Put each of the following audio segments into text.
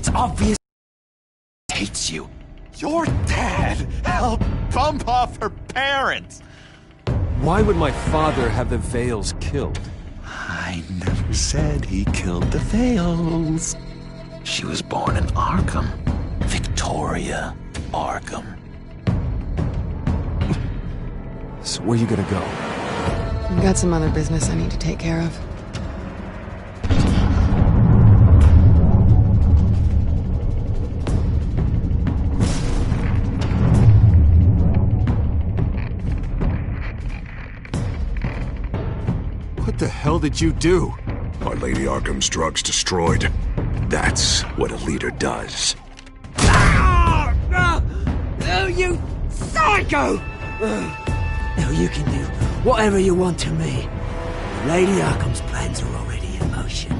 It's obvious he hates you. Your dad helped bump off her parents. Why would my father have the Vales killed? I never said he killed the Vales. She was born in Arkham. Victoria Arkham. So where you gonna go? I've got some other business I need to take care of. What the hell did you do? Our Lady Arkham's drugs destroyed. That's what a leader does. Oh, you psycho! Now you can do whatever you want to me. Lady Arkham's plans are already in motion.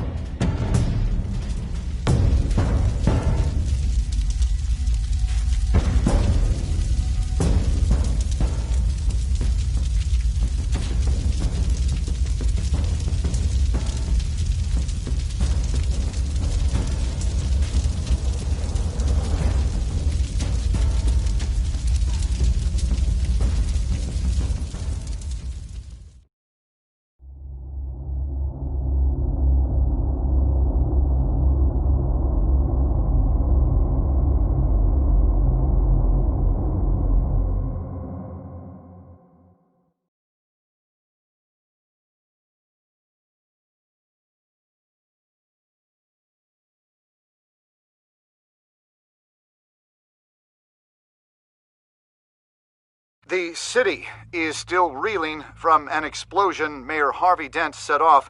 The city is still reeling from an explosion Mayor Harvey Dent set off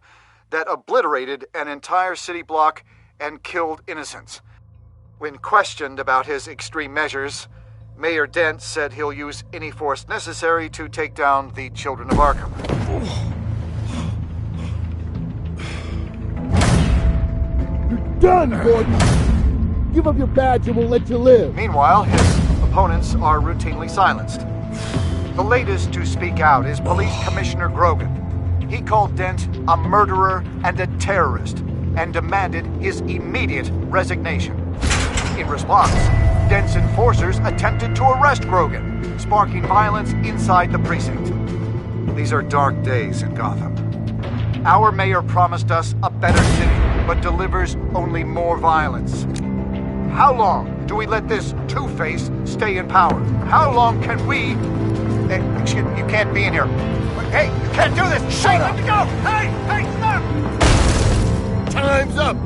that obliterated an entire city block and killed innocents. When questioned about his extreme measures, Mayor Dent said he'll use any force necessary to take down the children of Arkham. You're done, Gordon! Give up your badge and we'll let you live. Meanwhile, his opponents are routinely silenced. The latest to speak out is Police Commissioner Grogan. He called Dent a murderer and a terrorist and demanded his immediate resignation. In response, Dent's enforcers attempted to arrest Grogan, sparking violence inside the precinct. These are dark days in Gotham. Our mayor promised us a better city, but delivers only more violence. How long do we let this Two-Face stay in power? How long can we... Excuse me, you can't be in here. Hey, you can't do this! Shut up! Let me go! Hey! Hey, stop! Time's up!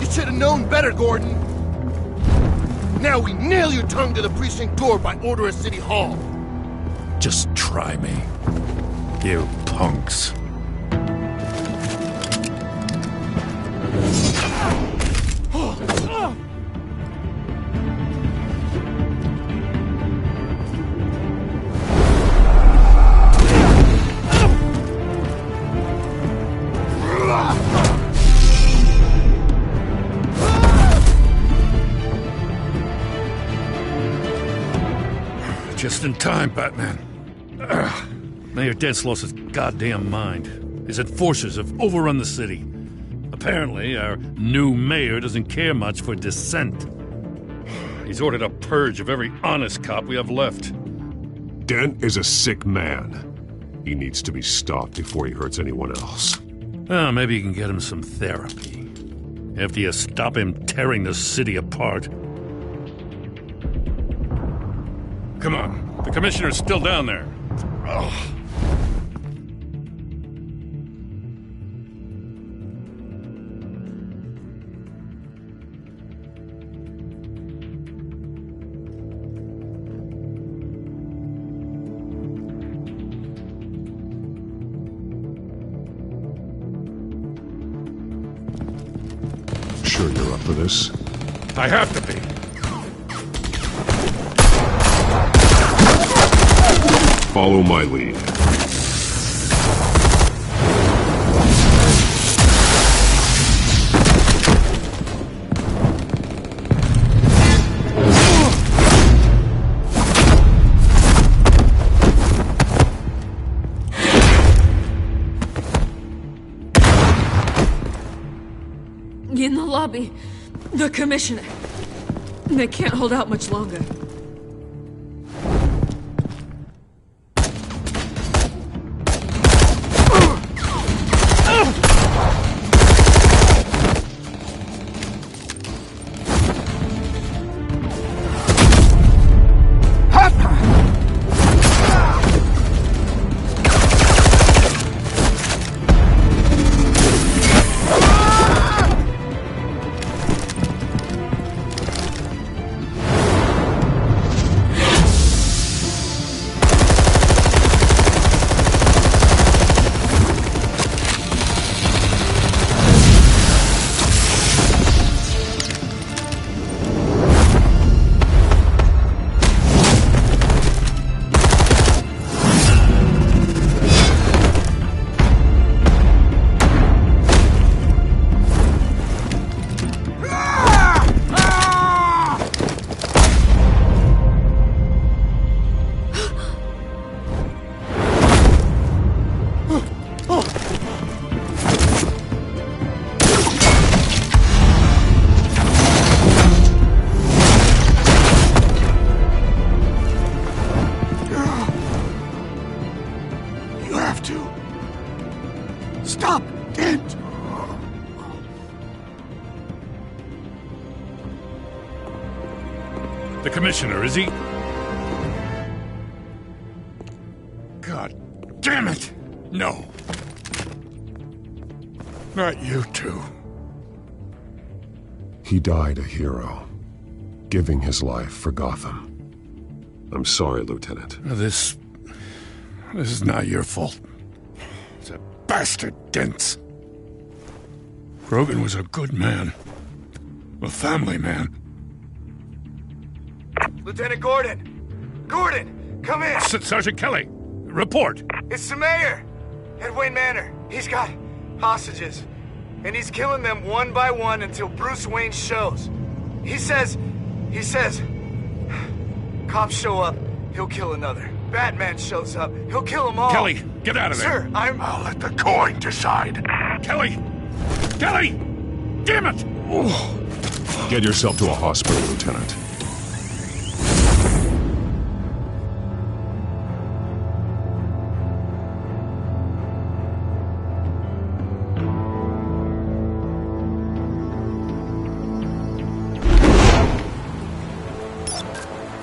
You should have known better, Gordon. Now we nail your tongue to the precinct door by order of City Hall. Just try me, you punks. Just in time, Batman. Mayor Dent's lost his goddamn mind. His enforcers have overrun the city. Apparently, our new mayor doesn't care much for dissent. He's ordered a purge of every honest cop we have left. Dent is a sick man. He needs to be stopped before he hurts anyone else. Well, maybe you can get him some therapy. After you stop him tearing the city apart. Come on, the commissioner's still down there. Ugh. Sure you're up for this? I have to be. Follow my lead. In the lobby, the commissioner. They can't hold out much longer. Stop! Dent! The Commissioner, is he? God damn it! No. Not you two. He died a hero, giving his life for Gotham. I'm sorry, Lieutenant. This is not your fault. It's a bastard Dent's. Grogan was a good man. A family man. Lieutenant Gordon! Gordon, come in! Sergeant Kelly, report. It's the mayor at Wayne Manor. He's got hostages, and he's killing them one by one until Bruce Wayne shows. He says, cops show up, he'll kill another. Batman shows up, he'll kill them all. Kelly, get out of there. Sir, I'll let the coin decide. Kelly! Kelly! Damn it! Get yourself to a hospital, Lieutenant.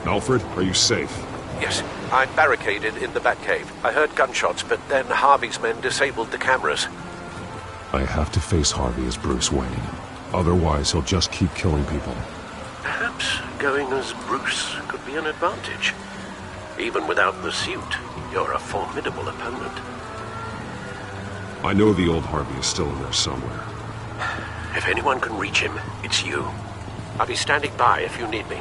Alfred, are you safe? Yes, I'm barricaded in the Batcave. I heard gunshots, but then Harvey's men disabled the cameras. I have to face Harvey as Bruce Wayne. Otherwise, he'll just keep killing people. Perhaps going as Bruce could be an advantage. Even without the suit, you're a formidable opponent. I know the old Harvey is still in there somewhere. If anyone can reach him, it's you. I'll be standing by if you need me.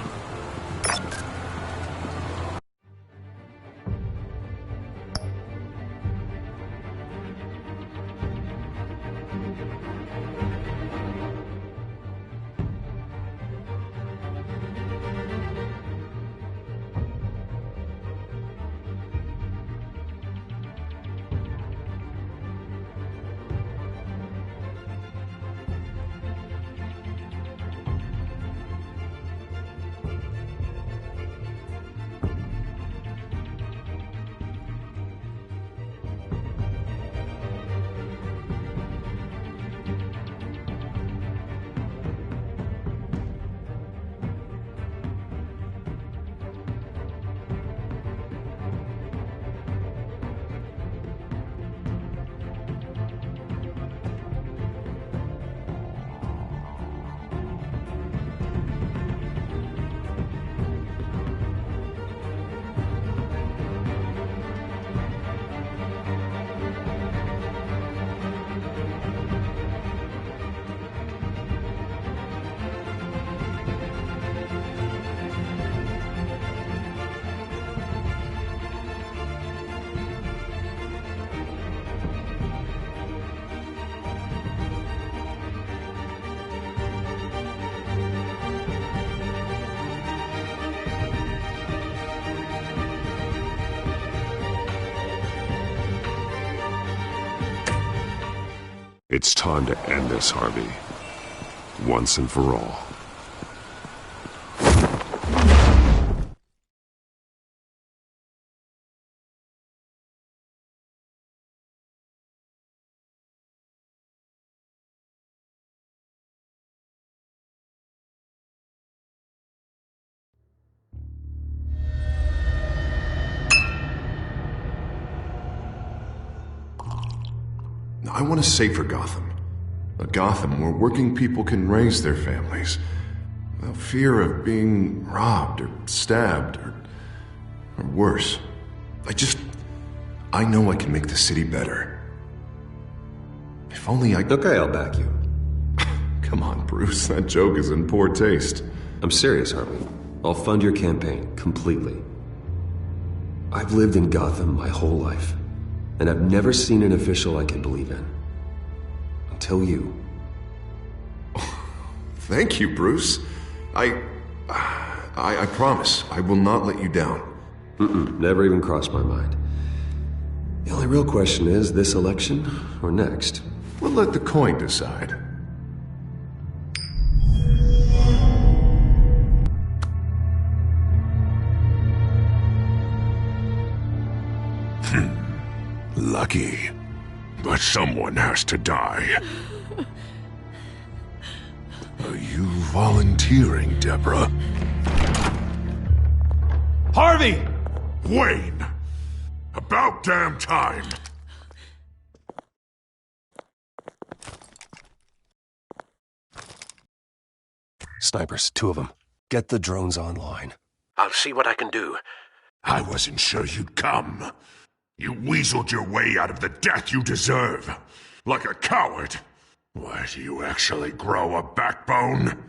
It's time to end this, Harvey. Once and for all. I want to safer Gotham. A Gotham where working people can raise their families without fear of being robbed or stabbed or worse. I know I can make the city better. If only I... Okay, I'll back you. Come on, Bruce, that joke is in poor taste. I'm serious, Harvey. I'll fund your campaign, completely. I've lived in Gotham my whole life, and I've never seen an official I can believe in. Until you. Thank you, Bruce. I promise, I will not let you down. Never even crossed my mind. The only real question is, this election or next? We'll let the coin decide. Lucky. But someone has to die. Are you volunteering, Deborah? Harvey! Wayne! About damn time! Snipers, 2 of them. Get the drones online. I'll see what I can do. I wasn't sure you'd come. You weaseled your way out of the death you deserve. Like a coward. Why, do you actually grow a backbone?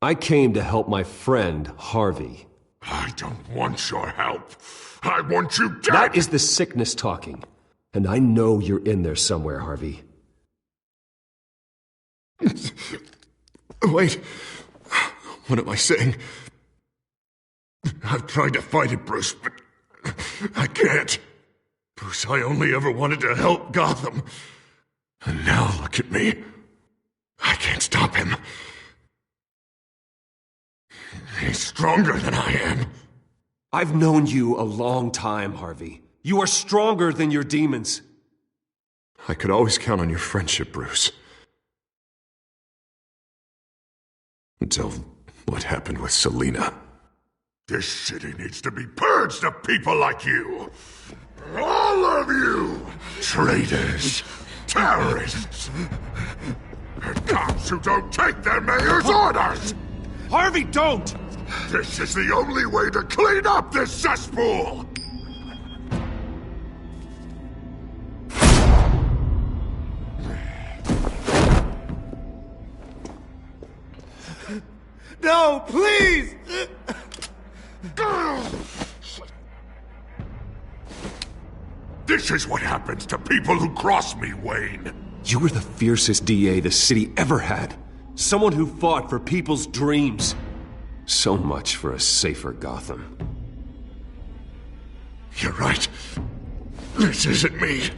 I came to help my friend, Harvey. I don't want your help. I want you dead! That is the sickness talking. And I know you're in there somewhere, Harvey. Wait. What am I saying? I've tried to fight it, Bruce, but I can't. Bruce, I only ever wanted to help Gotham. And now look at me. I can't stop him. He's stronger than I am. I've known you a long time, Harvey. You are stronger than your demons. I could always count on your friendship, Bruce. Until what happened with Selina. This city needs to be purged of people like you. All of you! Traitors! Terrorists! And cops who don't take their mayor's orders! Harvey, don't! This is the only way to clean up this cesspool! No, please! This is what happens to people who cross me, Wayne. You were the fiercest DA the city ever had. Someone who fought for people's dreams. So much for a safer Gotham. You're right. This isn't me.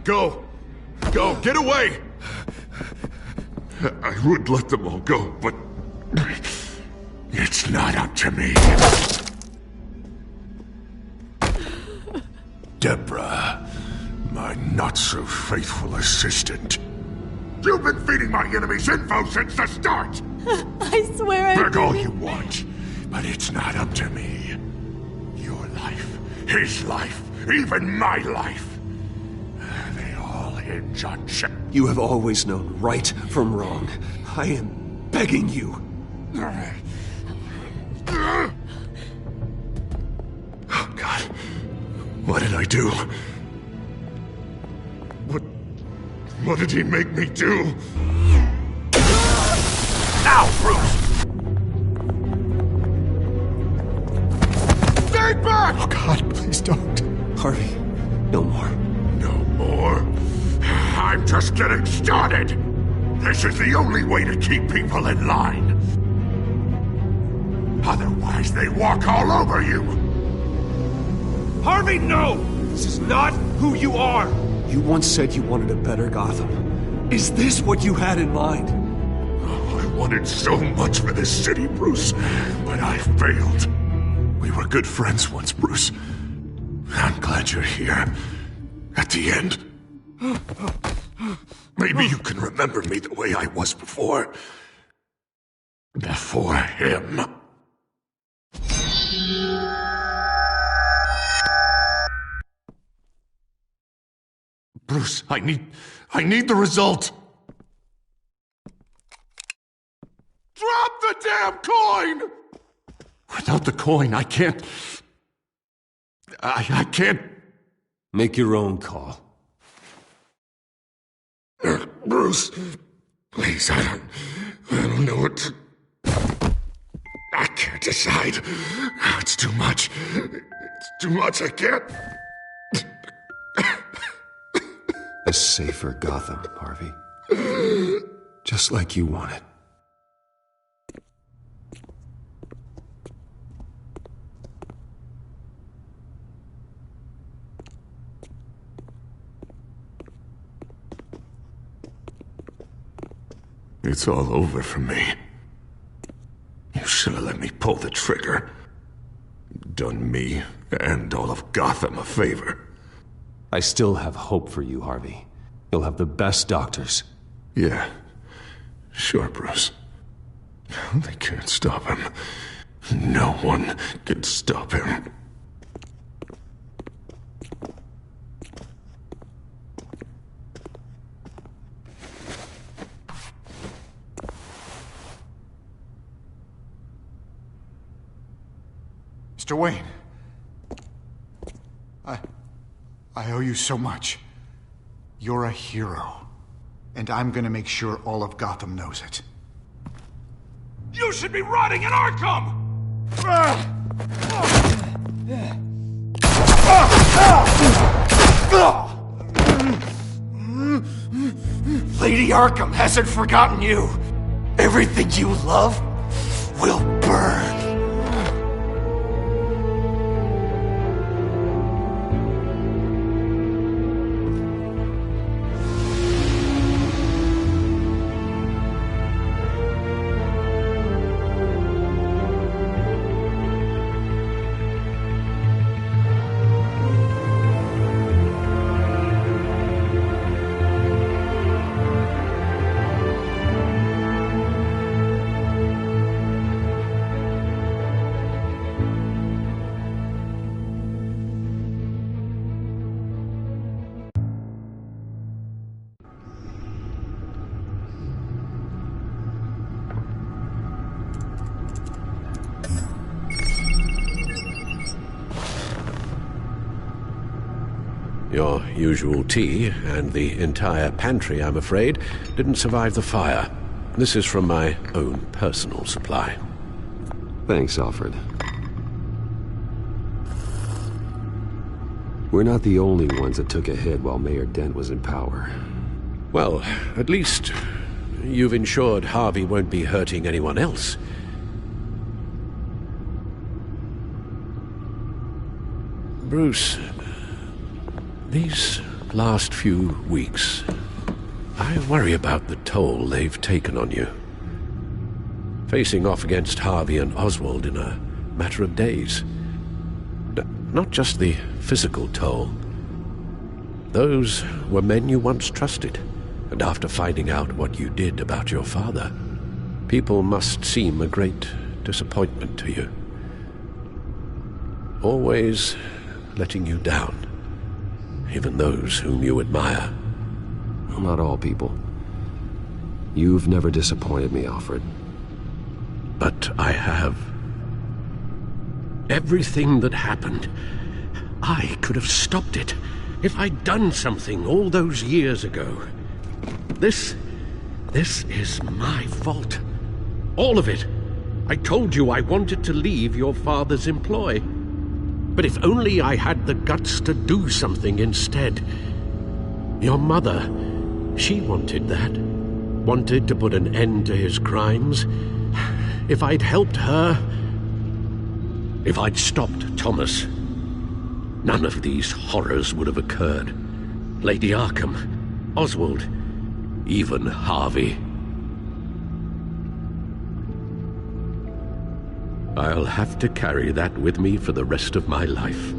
Go. Go. Get away. I would let them all go, but it's not up to me. Deborah, my not-so-faithful assistant. You've been feeding my enemies info since the start! I swear I Beg all you want, but it's not up to me. Your life, his life, even my life. They all hinge on check. You have always known right from wrong. I am begging you. Oh, God. What did I do? What did he make me do? Now, Bruce! Stay back! Oh, God, please don't. Harvey, no more. No more? I'm just getting started. This is the only way to keep people in line. Otherwise, they walk all over you. Harvey, no! This is not who you are! You once said you wanted a better Gotham. Is this what you had in mind? Oh, I wanted so much for this city, Bruce, but I failed. We were good friends once, Bruce. I'm glad you're here. At the end. Maybe you can remember me the way I was before. Before him. Bruce, I need the result! Drop the damn coin! Without the coin, I can't... I can't... Make your own call. Bruce, please, I don't know what to... I can't decide. It's too much. It's too much, I can't... A safer Gotham, Harvey. Just like you wanted. It's all over for me. You should have let me pull the trigger. Done me and all of Gotham a favor. I still have hope for you, Harvey. You'll have the best doctors. Yeah, sure, Bruce. They can't stop him. No one can stop him. Mr. Wayne. I owe you so much. You're a hero. And I'm gonna make sure all of Gotham knows it. You should be rotting in Arkham! Lady Arkham hasn't forgotten you. Everything you love will burn. Your usual tea and the entire pantry, I'm afraid, didn't survive the fire. This is from my own personal supply. Thanks, Alfred. We're not the only ones that took a hit while Mayor Dent was in power. Well, at least you've ensured Harvey won't be hurting anyone else. Bruce, these last few weeks, I worry about the toll they've taken on you. Facing off against Harvey and Oswald in a matter of days. Not just the physical toll. Those were men you once trusted, and after finding out what you did about your father, people must seem a great disappointment to you. Always letting you down. Even those whom you admire. Well, not all people. You've never disappointed me, Alfred. But I have. Everything that happened, I could have stopped it if I'd done something all those years ago. This is my fault. All of it. I told you I wanted to leave your father's employ. But if only I had the guts to do something instead. Your mother, she wanted that. Wanted to put an end to his crimes. If I'd helped her, if I'd stopped Thomas, none of these horrors would have occurred. Lady Arkham, Oswald, even Harvey. I'll have to carry that with me for the rest of my life.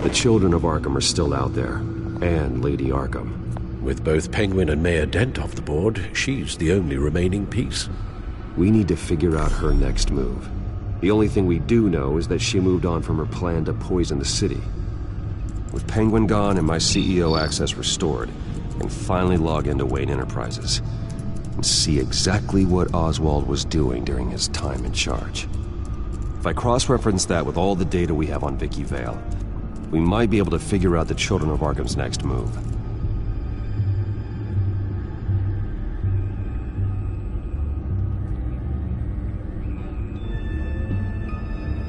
The children of Arkham are still out there, and Lady Arkham. With both Penguin and Mayor Dent off the board, she's the only remaining piece. We need to figure out her next move. The only thing we do know is that she moved on from her plan to poison the city. With Penguin gone and my CEO access restored, I can finally log into Wayne Enterprises and see exactly what Oswald was doing during his time in charge. If I cross-reference that with all the data we have on Vicky Vale, we might be able to figure out the Children of Arkham's next move.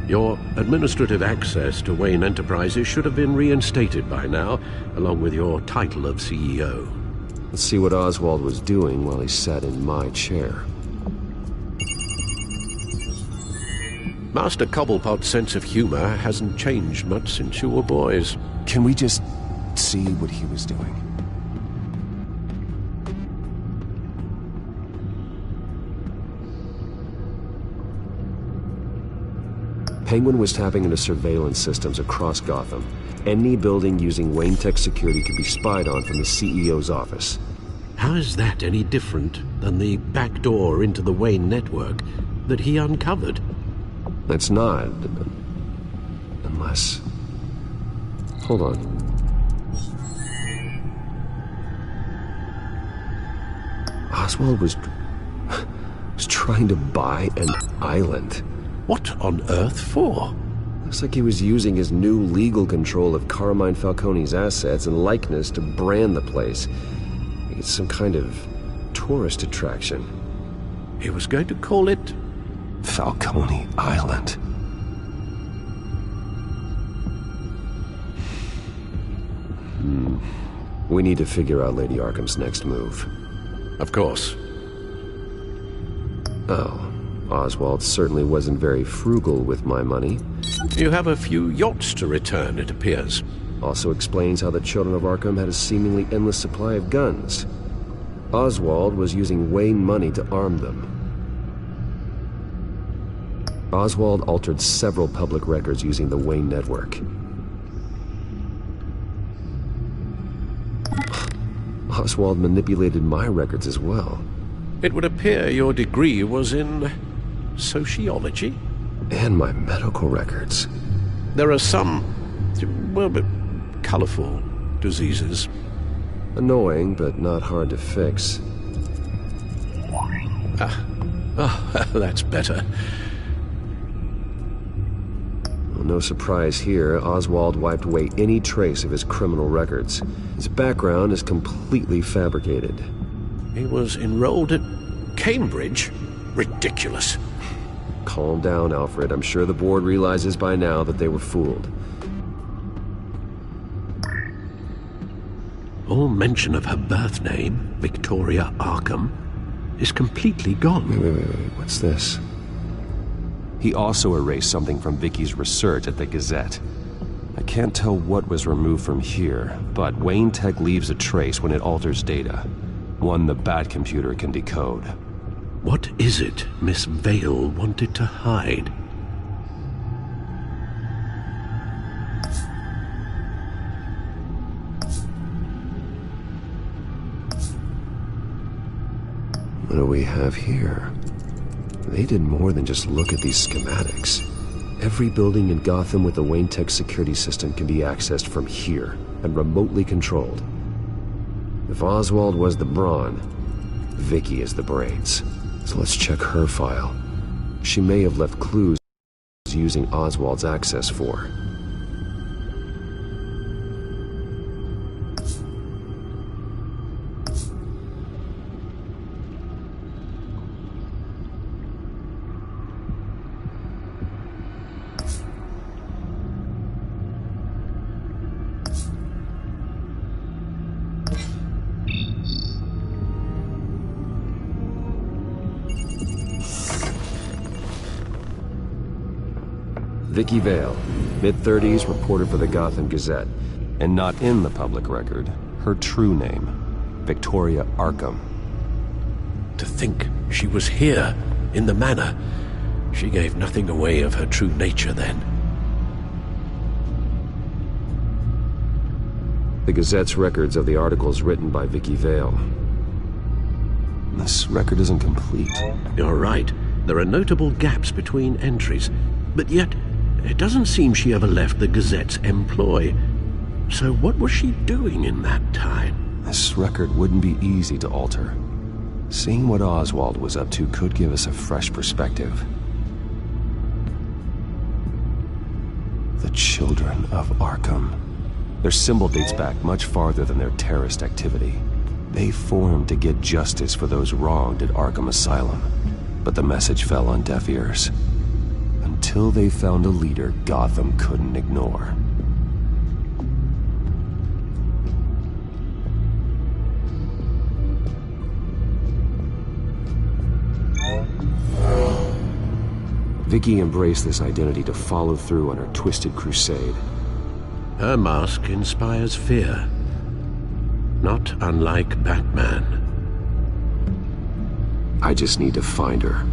Your administrative access to Wayne Enterprises should have been reinstated by now, along with your title of CEO. Let's see what Oswald was doing while he sat in my chair. Master Cobblepot's sense of humor hasn't changed much since you were boys. Can we just see what he was doing? Penguin was tapping into surveillance systems across Gotham. Any building using Wayne Tech security could be spied on from the CEO's office. How is that any different than the back door into the Wayne network that he uncovered? It's not. Unless... Hold on. Oswald was trying to buy an island. What on earth for? Looks like he was using his new legal control of Carmine Falcone's assets and likeness to brand the place. It's some kind of tourist attraction. He was going to call it... Falcone Island. We need to figure out Lady Arkham's next move. Of course. Oh. Oswald certainly wasn't very frugal with my money. You have a few yachts to return, it appears. Also explains how the Children of Arkham had a seemingly endless supply of guns. Oswald was using Wayne money to arm them. Oswald altered several public records using the Wayne network. Oswald manipulated my records as well. It would appear your degree was in... sociology? And my medical records. There are some, well, but colorful diseases. Annoying, but not hard to fix. That's better. Well, no surprise here, Oswald wiped away any trace of his criminal records. His background is completely fabricated. He was enrolled at Cambridge? Ridiculous. Calm down, Alfred. I'm sure the board realizes by now that they were fooled. All mention of her birth name, Victoria Arkham, is completely gone. Wait. What's this? He also erased something from Vicky's research at the Gazette. I can't tell what was removed from here, but Wayne Tech leaves a trace when it alters data. One the Bat computer can decode. What is it Miss Vale wanted to hide? What do we have here? They did more than just look at these schematics. Every building in Gotham with the Wayne Tech security system can be accessed from here and remotely controlled. If Oswald was the brawn, Vicky is the brains. So let's check her file. She may have left clues using Oswald's access for. Vicky Vale, mid-30s, reported for the Gotham Gazette, and not in the public record, her true name, Victoria Arkham. To think she was here, in the manor. She gave nothing away of her true nature then. The Gazette's records of the articles written by Vicky Vale. This record isn't complete. You're right. There are notable gaps between entries, but yet it doesn't seem she ever left the Gazette's employ. So what was she doing in that time? This record wouldn't be easy to alter. Seeing what Oswald was up to could give us a fresh perspective. The Children of Arkham. Their symbol dates back much farther than their terrorist activity. They formed to get justice for those wronged at Arkham Asylum. But the message fell on deaf ears. Until they found a leader Gotham couldn't ignore. Vicky embraced this identity to follow through on her twisted crusade. Her mask inspires fear. Not unlike Batman. I just need to find her.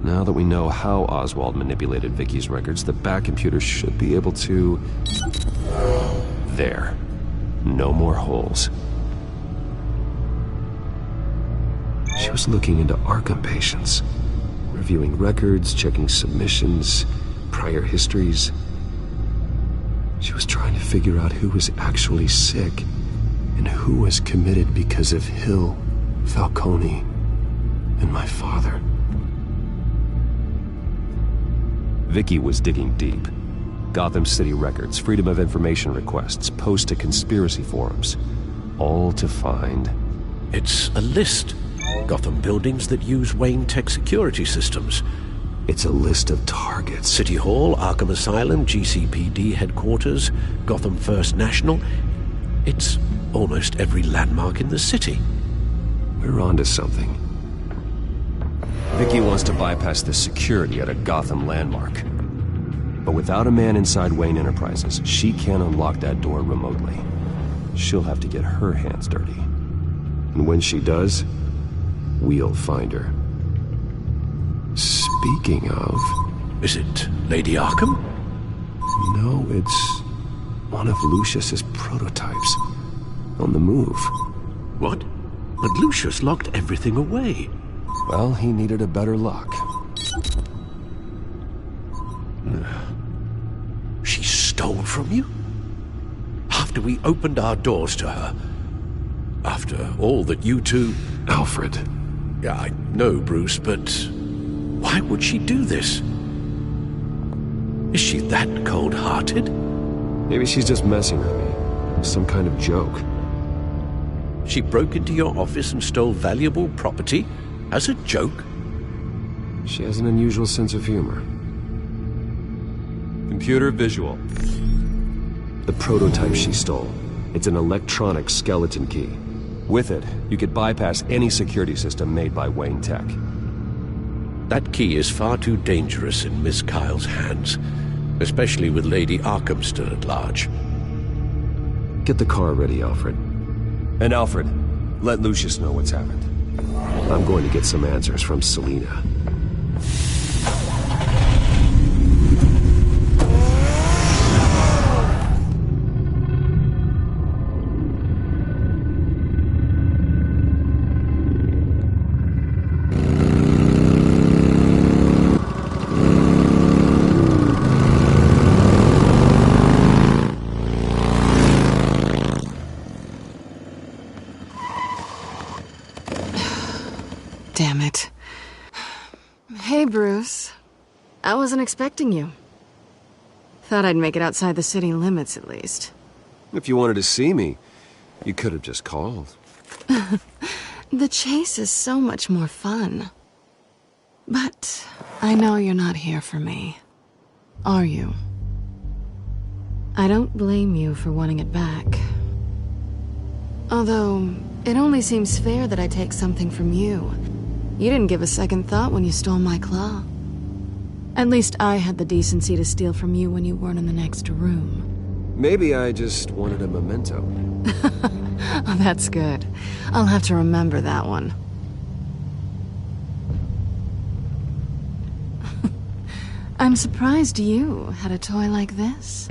Now that we know how Oswald manipulated Vicky's records, the back computer should be able to... There. No more holes. She was looking into Arkham patients, reviewing records, checking submissions, prior histories. She was trying to figure out who was actually sick and who was committed because of Hill, Falcone, and my father. Vicky was digging deep. Gotham City records, Freedom of Information requests, posts to conspiracy forums. All to find... It's a list. Gotham buildings that use Wayne Tech security systems. It's a list of targets. City Hall, Arkham Asylum, GCPD headquarters, Gotham First National. It's almost every landmark in the city. We're onto something. Vicky wants to bypass the security at a Gotham landmark. But without a man inside Wayne Enterprises, she can't unlock that door remotely. She'll have to get her hands dirty. And when she does, we'll find her. Speaking of... Is it Lady Arkham? No, it's one of Lucius's prototypes. On the move. What? But Lucius locked everything away. Well, he needed a better lock. She stole from you? After we opened our doors to her? After all that you two... Alfred. Yeah, I know, Bruce, but... why would she do this? Is she that cold-hearted? Maybe she's just messing with me. Some kind of joke. She broke into your office and stole valuable property? As a joke? She has an unusual sense of humor. Computer visual. The prototype she stole. It's an electronic skeleton key. With it, you could bypass any security system made by Wayne Tech. That key is far too dangerous in Miss Kyle's hands, especially with Lady Arkham still at large. Get the car ready, Alfred. And Alfred, let Lucius know what's happened. I'm going to get some answers from Selina. Damn it. Hey, Bruce. I wasn't expecting you. Thought I'd make it outside the city limits, at least. If you wanted to see me, you could have just called. The chase is so much more fun. But I know you're not here for me. Are you? I don't blame you for wanting it back. Although, it only seems fair that I take something from you. You didn't give a second thought when you stole my claw. At least I had the decency to steal from you when you weren't in the next room. Maybe I just wanted a memento. Oh, that's good. I'll have to remember that one. I'm surprised you had a toy like this.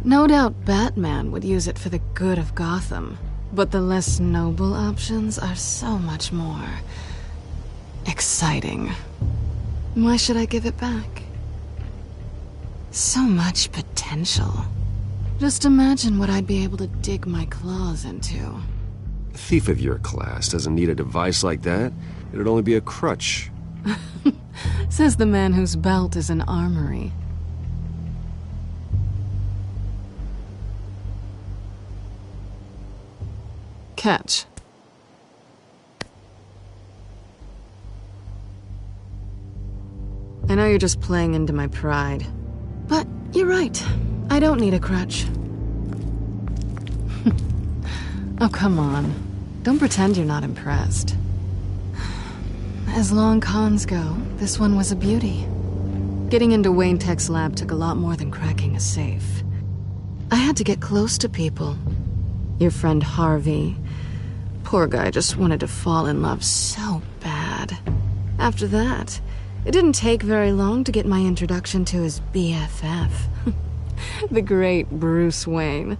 No doubt Batman would use it for the good of Gotham, but the less noble options are so much more exciting. Why should I give it back? So much potential. Just imagine what I'd be able to dig my claws into. A thief of your class doesn't need a device like that. It'd only be a crutch. Says the man whose belt is an armory. Catch. I know you're just playing into my pride, but you're right. I don't need a crutch. Oh, come on. Don't pretend you're not impressed. As long cons go, this one was a beauty. Getting into Wayne Tech's lab took a lot more than cracking a safe. I had to get close to people. Your friend Harvey. Poor guy just wanted to fall in love so bad. After that, it didn't take very long to get my introduction to his BFF. The great Bruce Wayne.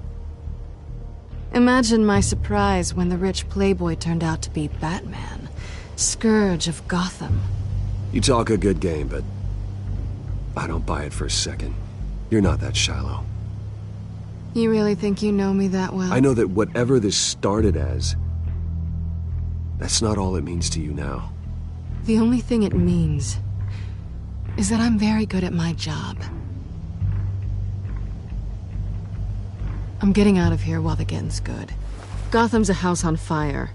Imagine my surprise when the rich playboy turned out to be Batman, Scourge of Gotham. You talk a good game, but I don't buy it for a second. You're not that shallow. You really think you know me that well? I know that whatever this started as, that's not all it means to you now. The only thing it means is that I'm very good at my job. I'm getting out of here while the getting's good. Gotham's a house on fire,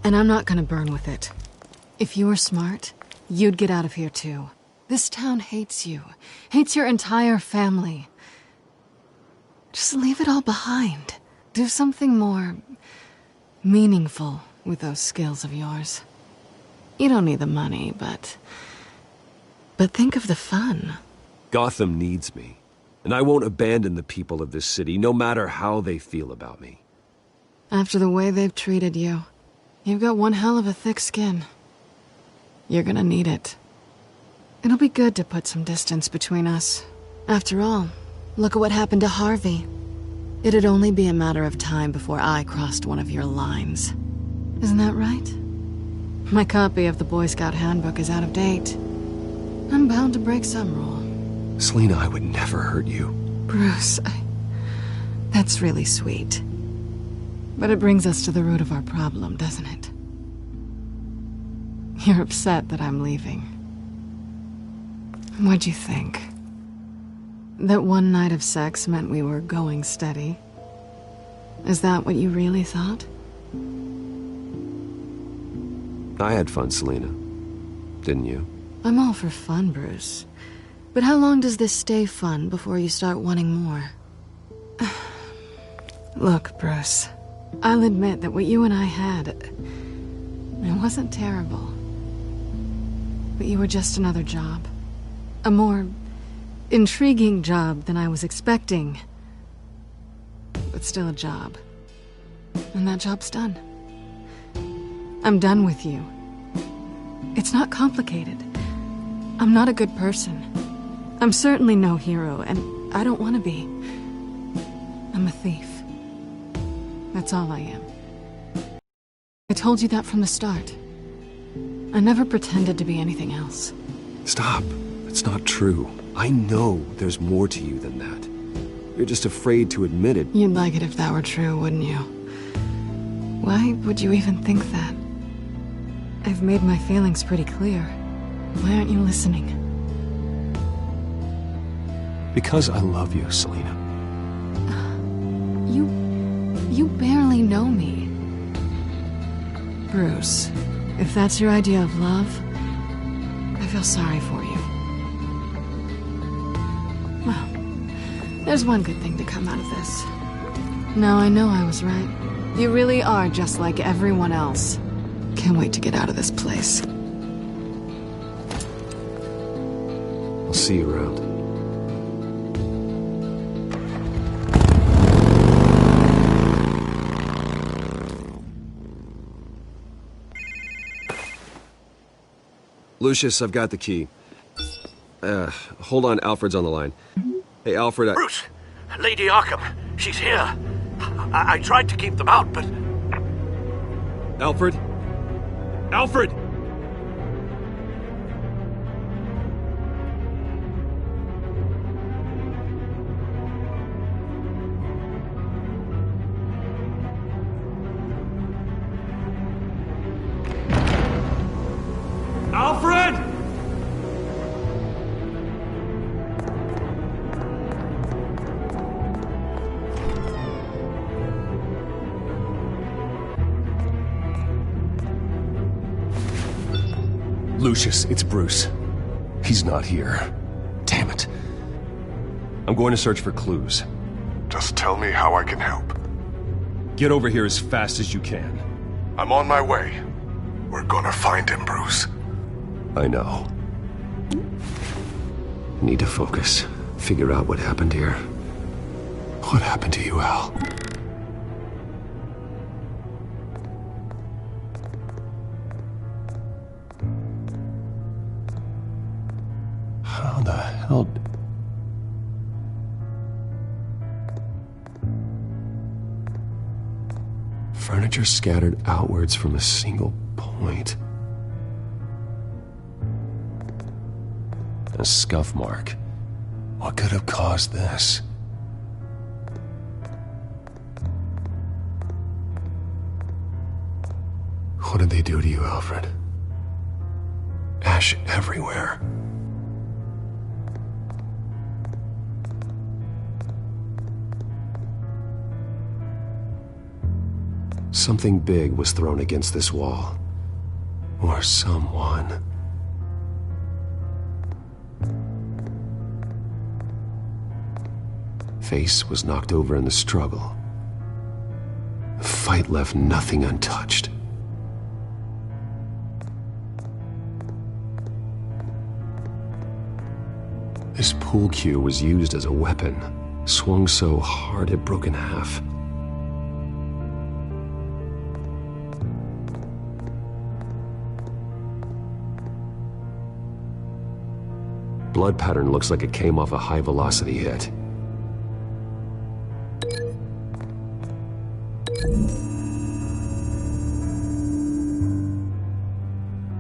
and I'm not gonna burn with it. If you were smart, you'd get out of here too. This town hates you, hates your entire family. Just leave it all behind. Do something more meaningful with those skills of yours. You don't need the money, but think of the fun. Gotham needs me, and I won't abandon the people of this city, no matter how they feel about me. After the way they've treated you, you've got one hell of a thick skin. You're gonna need it. It'll be good to put some distance between us. After all, look at what happened to Harvey. It'd only be a matter of time before I crossed one of your lines. Isn't that right? My copy of the Boy Scout Handbook is out of date. I'm bound to break some rule. Selina, I would never hurt you. Bruce, that's really sweet. But it brings us to the root of our problem, doesn't it? You're upset that I'm leaving. What'd you think? That one night of sex meant we were going steady? Is that what you really thought? I had fun, Selina. Didn't you? I'm all for fun, Bruce. But how long does this stay fun before you start wanting more? Look, Bruce, I'll admit that what you and I had, it wasn't terrible. But you were just another job. A more intriguing job than I was expecting. But still a job. And that job's done. I'm done with you. It's not complicated. I'm not a good person. I'm certainly no hero, and I don't want to be. I'm a thief. That's all I am. I told you that from the start. I never pretended to be anything else. Stop. It's not true. I know there's more to you than that. You're just afraid to admit it. You'd like it if that were true, wouldn't you? Why would you even think that? I've made my feelings pretty clear. Why aren't you listening? Because I love you, Selina. You barely know me. Bruce, if that's your idea of love, I feel sorry for you. Well, there's one good thing to come out of this. Now I know I was right. You really are just like everyone else. Can't wait to get out of this place. I'll see you around. Lucius, I've got the key. Hold on, Alfred's on the line. Hey, Alfred, Bruce! Lady Arkham, she's here. I tried to keep them out, but... Alfred? Alfred! Alfred! Lucius, it's Bruce. He's not here. Damn it. I'm going to search for clues. Just tell me how I can help. Get over here as fast as you can. I'm on my way. We're gonna find him, Bruce. I know. Need to focus. Figure out what happened here. What happened to you, Al? How the hell... Furniture scattered outwards from a single point. A scuff mark. What could have caused this? What did they do to you, Alfred? Ash everywhere. Something big was thrown against this wall. Or someone. Face was knocked over in the struggle. The fight left nothing untouched. This pool cue was used as a weapon, swung so hard it broke in half. Blood pattern looks like it came off a high-velocity hit.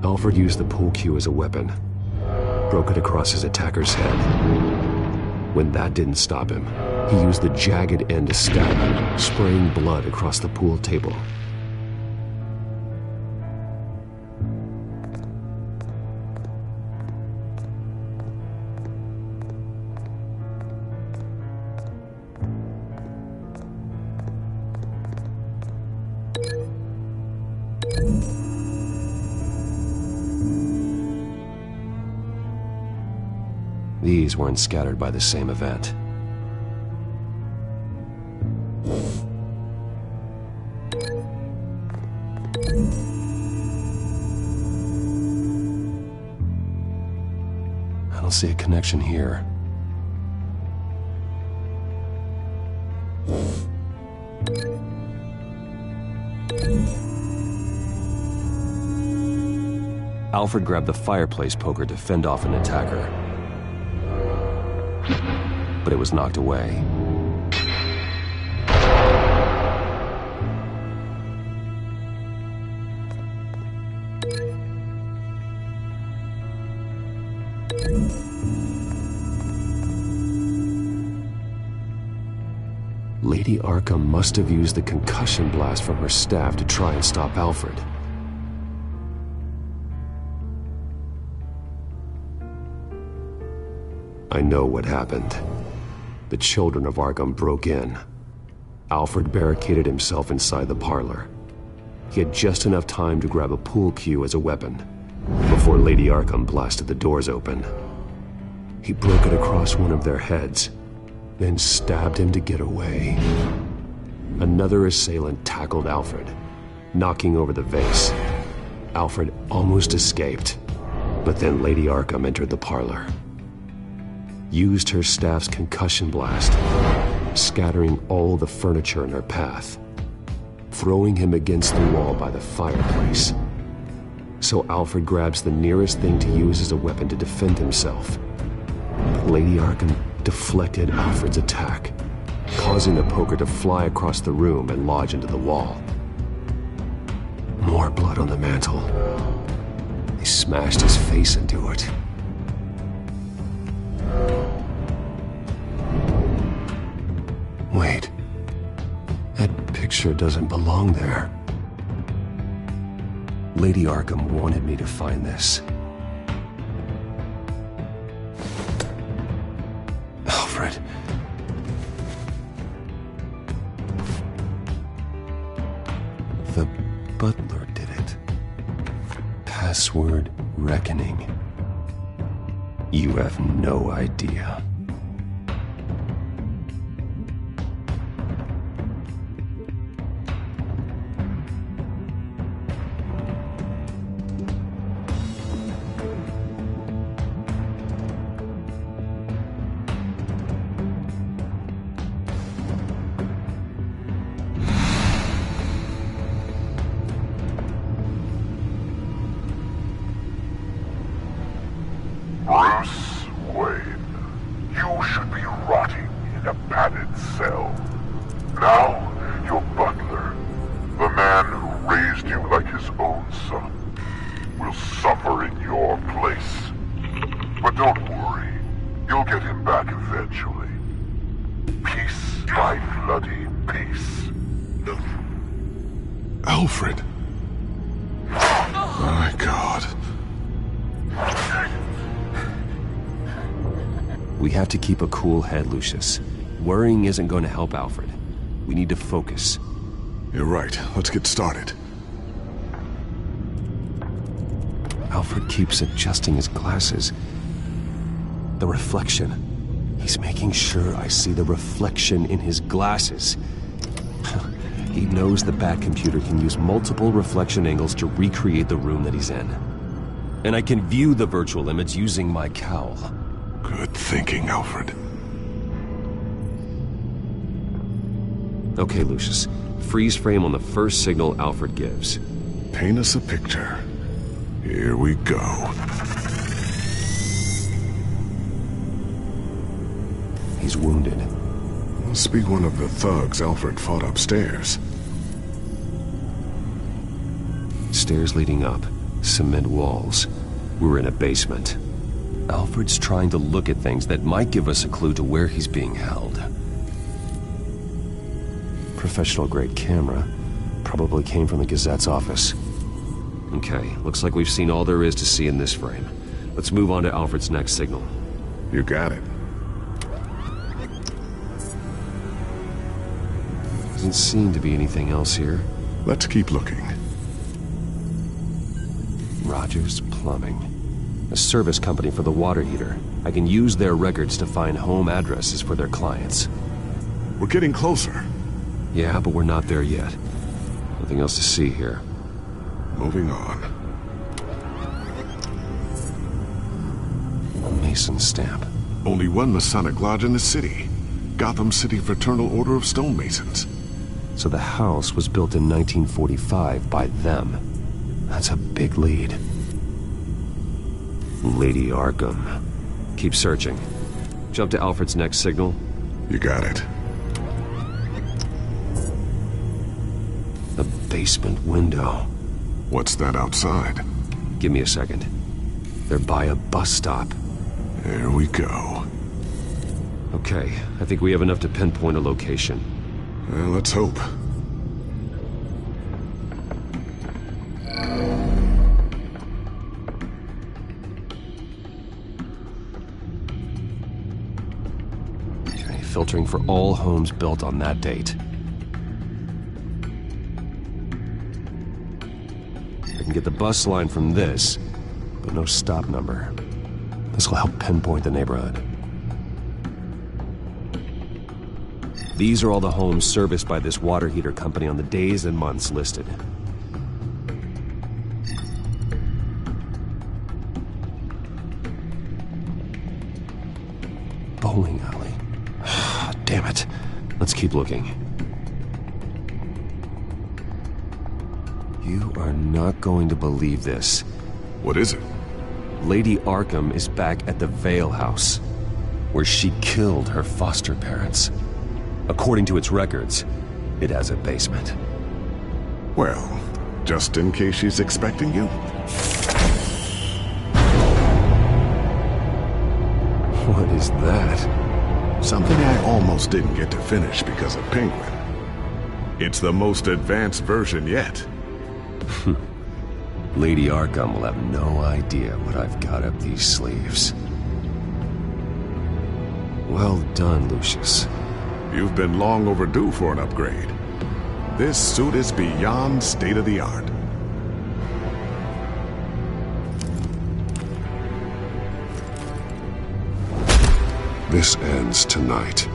Alfred used the pool cue as a weapon. Broke it across his attacker's head. When that didn't stop him, he used the jagged end to stab him, spraying blood across the pool table. These weren't scattered by the same event. I don't see a connection here. Alfred grabbed the fireplace poker to fend off an attacker. But it was knocked away. Lady Arkham must have used the concussion blast from her staff to try and stop Alfred. I know what happened. the children of Arkham broke in. Alfred barricaded himself inside the parlor. He had just enough time to grab a pool cue as a weapon before Lady Arkham blasted the doors open. He broke it across one of their heads, then stabbed him to get away. Another assailant tackled Alfred, knocking over the vase. Alfred almost escaped, but then Lady Arkham entered the parlor, used her staff's concussion blast, scattering all the furniture in her path, throwing him against the wall by the fireplace. So Alfred grabs the nearest thing to use as a weapon to defend himself. But Lady Arkham deflected Alfred's attack, causing the poker to fly across the room and lodge into the wall. More blood on the mantel. They smashed his face into it. Wait. That picture doesn't belong there. Lady Arkham wanted me to find this. Alfred. The butler did it. Password reckoning. You have no idea. Bruce Wayne, you should be rotting in a padded cell. Now, your butler, the man who raised you like his own son, will suffer in your place. But don't worry, you'll get him back eventually. Peace by bloody peace. Alfred. My God. We have to keep a cool head, Lucius. Worrying isn't going to help Alfred. We need to focus. You're right. Let's get started. Alfred keeps adjusting his glasses. The reflection. He's making sure I see the reflection in his glasses. He knows the Batcomputer can use multiple reflection angles to recreate the room that he's in. And I can view the virtual image using my cowl. Good thinking, Alfred. Okay, Lucius. Freeze frame on the first signal Alfred gives. Paint us a picture. Here we go. He's wounded. Must be one of the thugs Alfred fought upstairs. Stairs leading up. Cement walls. We're in a basement. Alfred's trying to look at things that might give us a clue to where he's being held. Professional-grade camera. Probably came from the Gazette's office. Okay, looks like we've seen all there is to see in this frame. Let's move on to Alfred's next signal. You got it. Doesn't seem to be anything else here. Let's keep looking. Rogers Plumbing. A service company for the water heater. I can use their records to find home addresses for their clients. We're getting closer. Yeah, but we're not there yet. Nothing else to see here. Moving on. A Mason stamp. Only one Masonic lodge in the city. Gotham City Fraternal Order of Stonemasons. So the house was built in 1945 by them. That's a big lead. Lady Arkham. Keep searching. Jump to Alfred's next signal. You got it. The basement window. What's that outside? Give me a second. They're by a bus stop. There we go. Okay, I think we have enough to pinpoint a location. Well, let's hope. filtering for all homes built on that date. I can get the bus line from this, but no stop number. This will help pinpoint the neighborhood. These are all the homes serviced by this water heater company on the days and months listed. Bowling alley. Damn it. Let's keep looking. You are not going to believe this. What is it? Lady Arkham is back at the Vale House, where she killed her foster parents. According to its records, it has a basement. Well, just in case she's expecting you. What is that? Something I almost didn't get to finish because of Penguin. It's the most advanced version yet. Lady Arkham will have no idea what I've got up these sleeves. Well done, Lucius. You've been long overdue for an upgrade. This suit is beyond state-of-the-art. This ends tonight.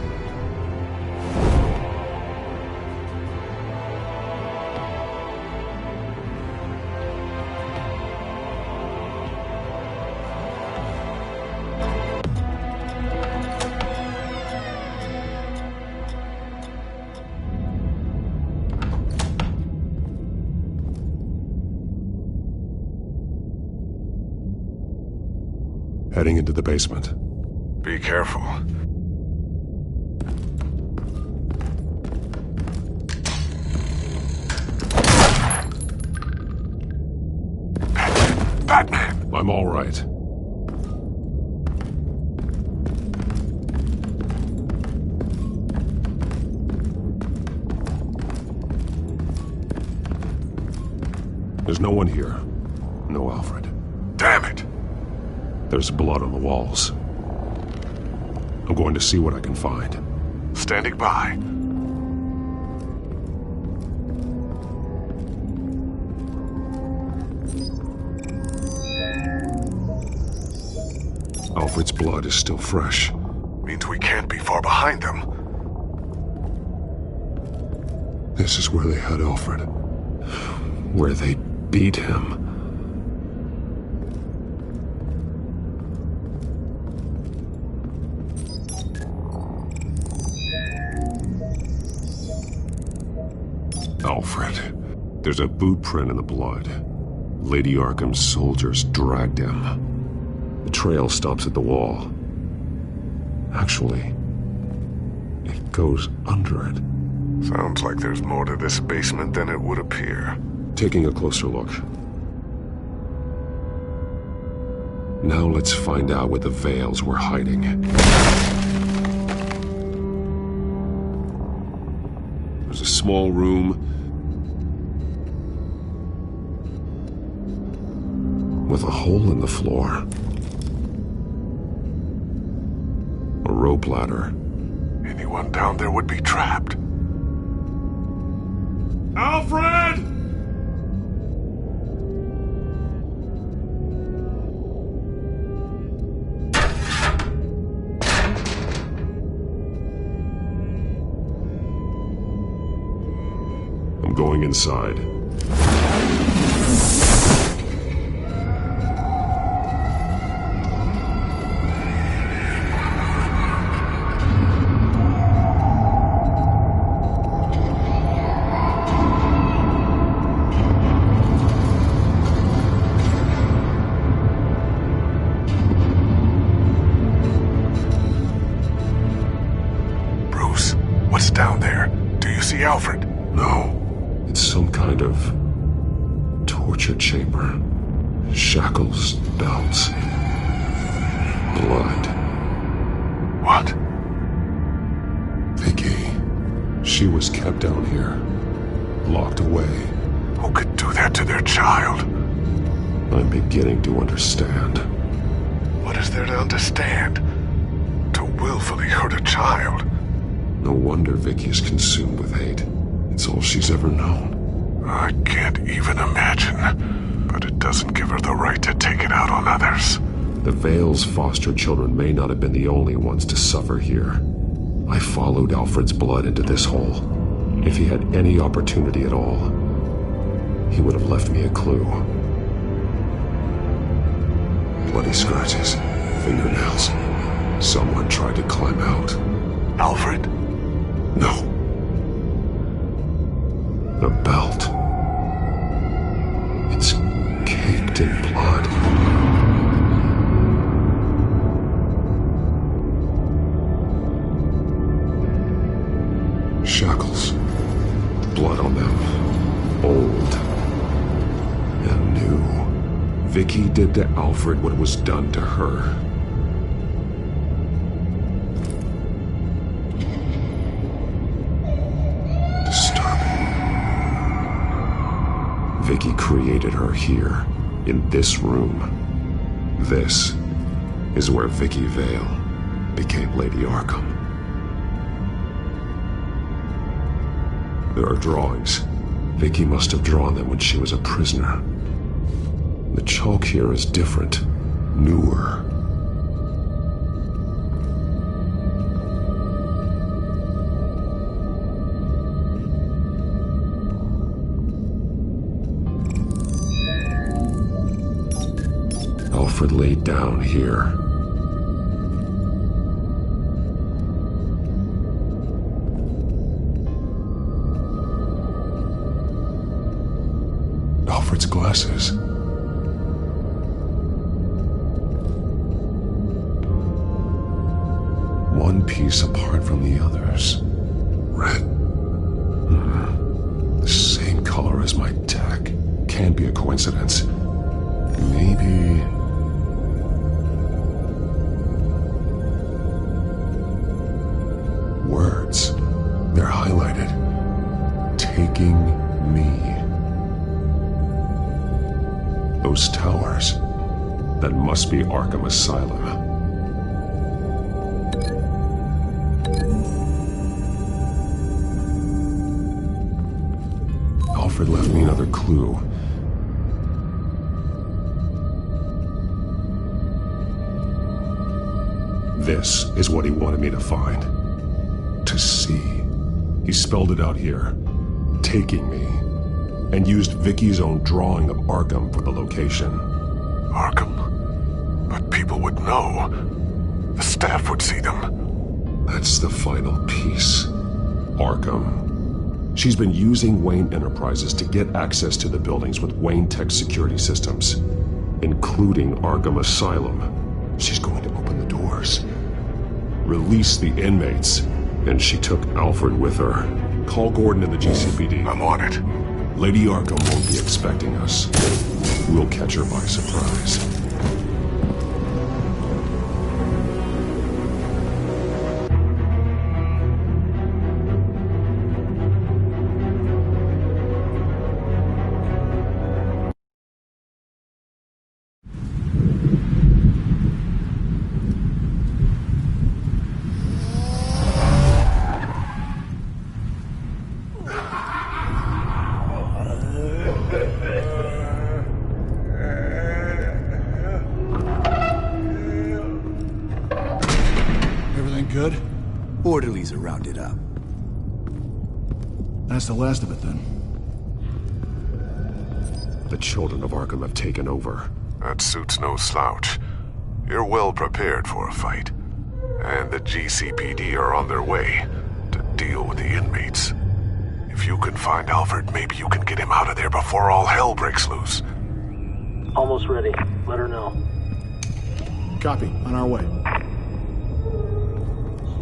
Heading into the basement. Be careful. Batman! I'm all right. There's no one here. No Alfred. Damn it! There's blood on the walls. I'm going to see what I can find. Standing by. Alfred's blood is still fresh. Means we can't be far behind them. This is where they had Alfred. Where they beat him. Alfred. There's a boot print in the blood. Lady Arkham's soldiers dragged him. The trail stops at the wall. Actually, it goes under it. Sounds like there's more to this basement than it would appear. Taking a closer look. Now let's find out where the Vales were hiding. There's a small room with a hole in the floor. A rope ladder. Anyone down there would be trapped. Alfred! I'm going inside. Down there. Do you see Alfred? No. It's some kind of torture chamber. Shackles, belts, blood. What? Vicky. She was kept down here. Locked away. Who could do that to their child? I'm beginning to understand. What is there to understand? To willfully hurt a child? No wonder Vicky is consumed with hate. It's all she's ever known. I can't even imagine, but it doesn't give her the right to take it out on others. The Vale's foster children may not have been the only ones to suffer here. I followed Alfred's blood into this hole. If he had any opportunity at all, he would have left me a clue. Bloody scratches, fingernails. Someone tried to climb out. Alfred? No. The belt. It's caked in blood. Shackles. Blood on them. Old. And new. Vicky did to Alfred what was done to her. Vicky created her here, in this room. This is where Vicky Vale became Lady Arkham. There are drawings. Vicky must have drawn them when she was a prisoner. The chalk here is different, newer. Alfred laid down here. Alfred's glasses. One piece apart from the others. Red. The same color as my tech. Can't be a coincidence. Maybe... words. They're highlighted. Taking me. Those towers. That must be Arkham Asylum. Alfred left me another clue. This is what he wanted me to find. To see. He spelled it out here. Taking me. And used Vicky's own drawing of Arkham for the location. Arkham? But people would know. The staff would see them. That's the final piece. Arkham. She's been using Wayne Enterprises to get access to the buildings with Wayne Tech security systems, including Arkham Asylum. She's going to open the doors. Release the inmates. And she took Alfred with her. Call Gordon and the GCPD. I'm on it. Lady Arkham won't be expecting us. We'll catch her by surprise. Good? Orderlies are rounded up. That's the last of it, then. The children of Arkham have taken over. That suit's no slouch. You're well prepared for a fight. And the GCPD are on their way to deal with the inmates. If you can find Alfred, maybe you can get him out of there before all hell breaks loose. Almost ready. Let her know. Copy. On our way.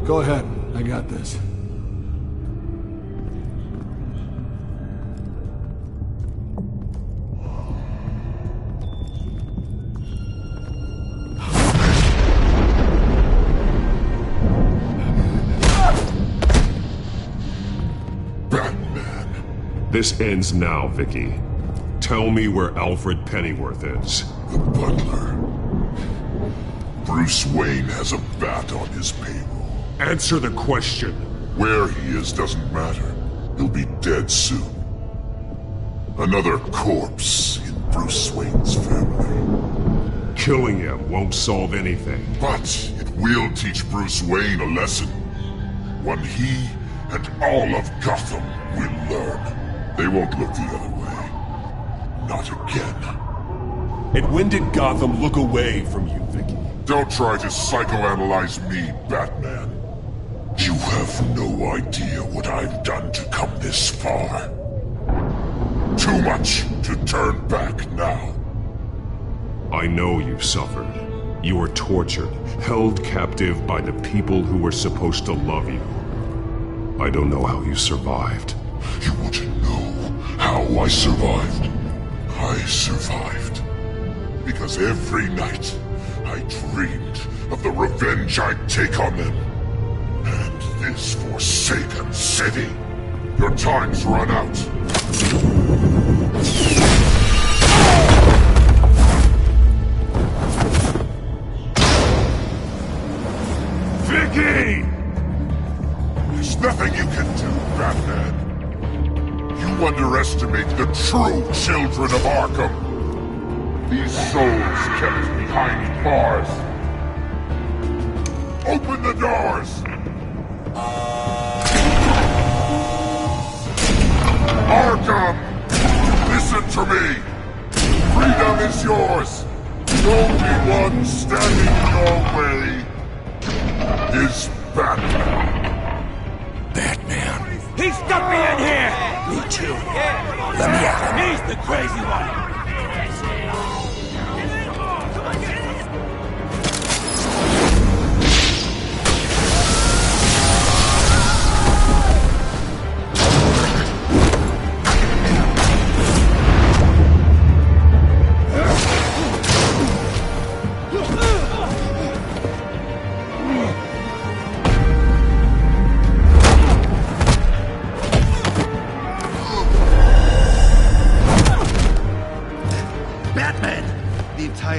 Go ahead. I got this. This ends now, Vicky. Tell me where Alfred Pennyworth is. The butler. Bruce Wayne has a bat on his payroll. Answer the question. Where he is doesn't matter. He'll be dead soon. Another corpse in Bruce Wayne's family. Killing him won't solve anything. But it will teach Bruce Wayne a lesson. One he and all of Gotham will learn. They won't look the other way. Not again. And when did Gotham look away from you, Vicky? Don't try to psychoanalyze me, Batman. You have no idea what I've done to come this far. Too much to turn back now. I know you've suffered. You were tortured, held captive by the people who were supposed to love you. I don't know how you survived. You want to know how I survived? I survived because every night I dreamed of the revenge I'd take on them. And this forsaken city. Your time's run out. Vicky! There's nothing you can do, Batman. You underestimate the true children of Arkham. These souls kept behind bars. Open the doors! Arkham! Listen to me! Freedom is yours! The only one standing in your way is Batman. Batman. He stuck me in here! Me too. Let me out. He's the crazy one.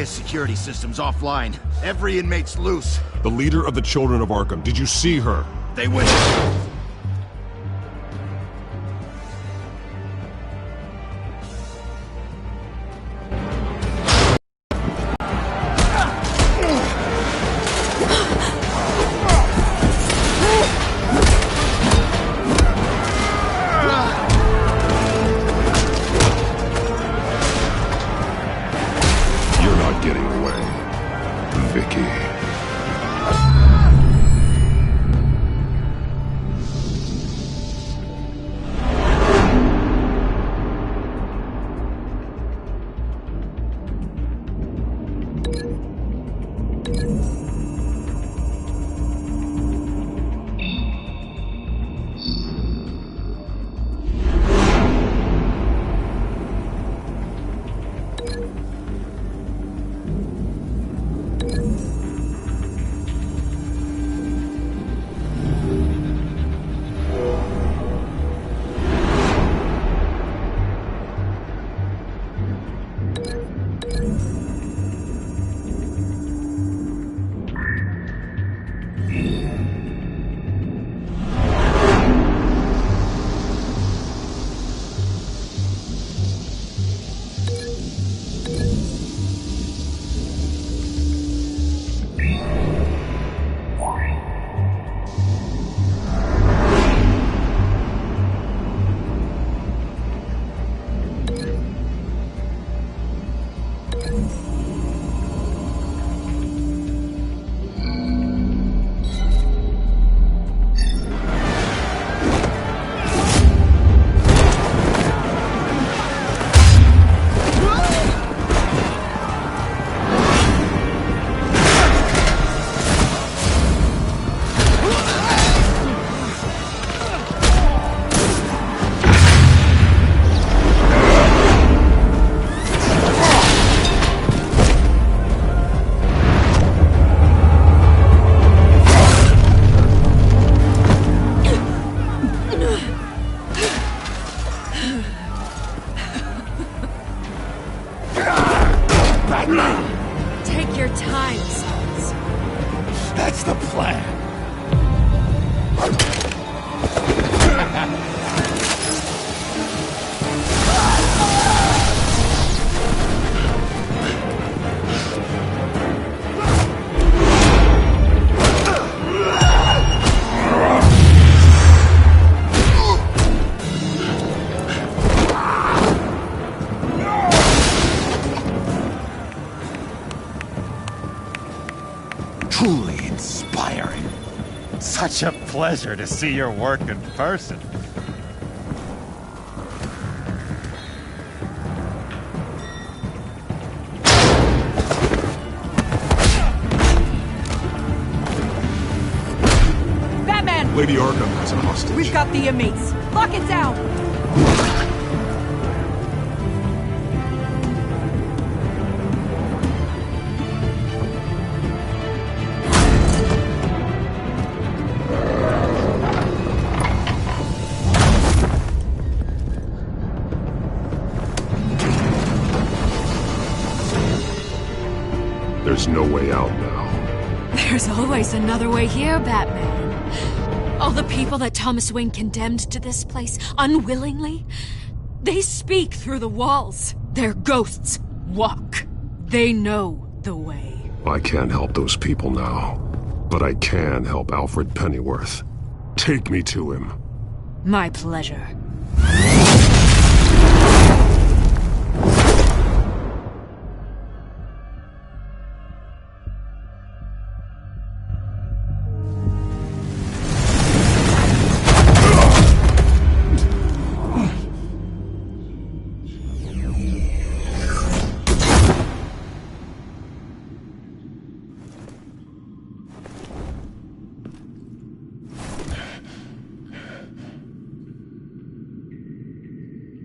Security system's offline. Every inmate's loose. The leader of the Children of Arkham, did you see her? They went... Take your time, Sons. That's the plan. Truly inspiring. Such a pleasure to see your work in person. Batman! Lady Arkham has a hostage. We've got the inmates. Lock it down! There's no way out now. There's always another way here, Batman. All the people that Thomas Wayne condemned to this place unwillingly, they speak through the walls. Their ghosts walk. They know the way. I can't help those people now, but I can help Alfred Pennyworth. Take me to him. My pleasure.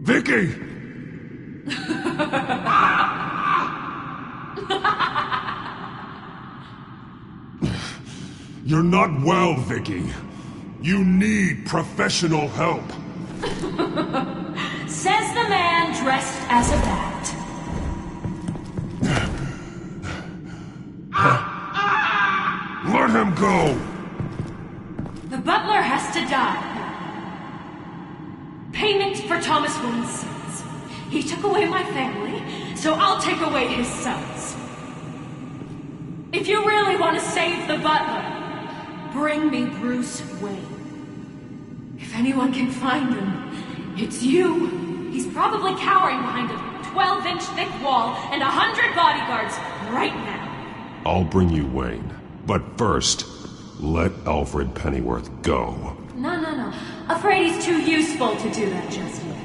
Vicky! You're not well, Vicky. You need professional help. Says the man dressed as a bat. Let him go! The butler has to die. Payment for Thomas Wayne's sins. He took away my family, so I'll take away his sons. If you really want to save the butler, bring me Bruce Wayne. If anyone can find him, it's you. He's probably cowering behind a 12-inch thick wall and 100 bodyguards right now. I'll bring you Wayne. But first, let Alfred Pennyworth go. No. Afraid he's too useful to do that just yet.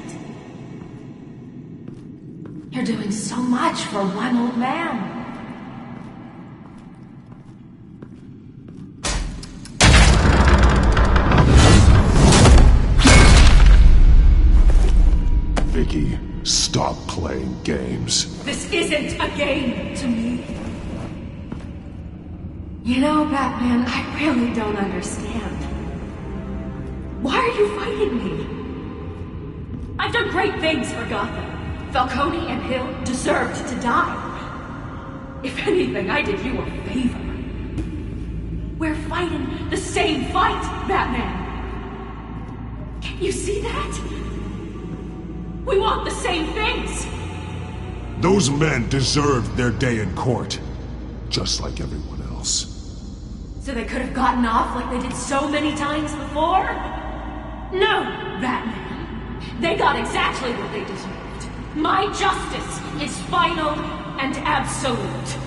You're doing so much for one old man. Vicky, stop playing games. This isn't a game to me. You know, Batman, I really don't understand. Why are you fighting me? I've done great things for Gotham. Falcone and Hill deserved to die. If anything, I did you a favor. We're fighting the same fight, Batman. Can't you see that? We want the same things. Those men deserved their day in court, just like everyone else. So they could have gotten off like they did so many times before? No, Batman. They got exactly what they deserved. My justice is final and absolute.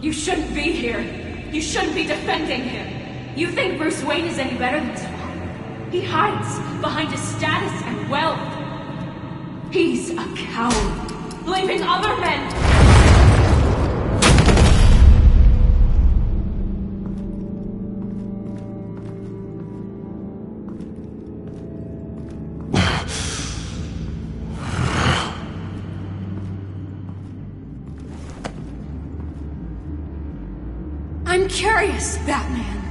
You shouldn't be here. You shouldn't be defending him. You think Bruce Wayne is any better than his father? He hides behind his status and wealth. He's a coward, leaving other men... I'm curious, Batman.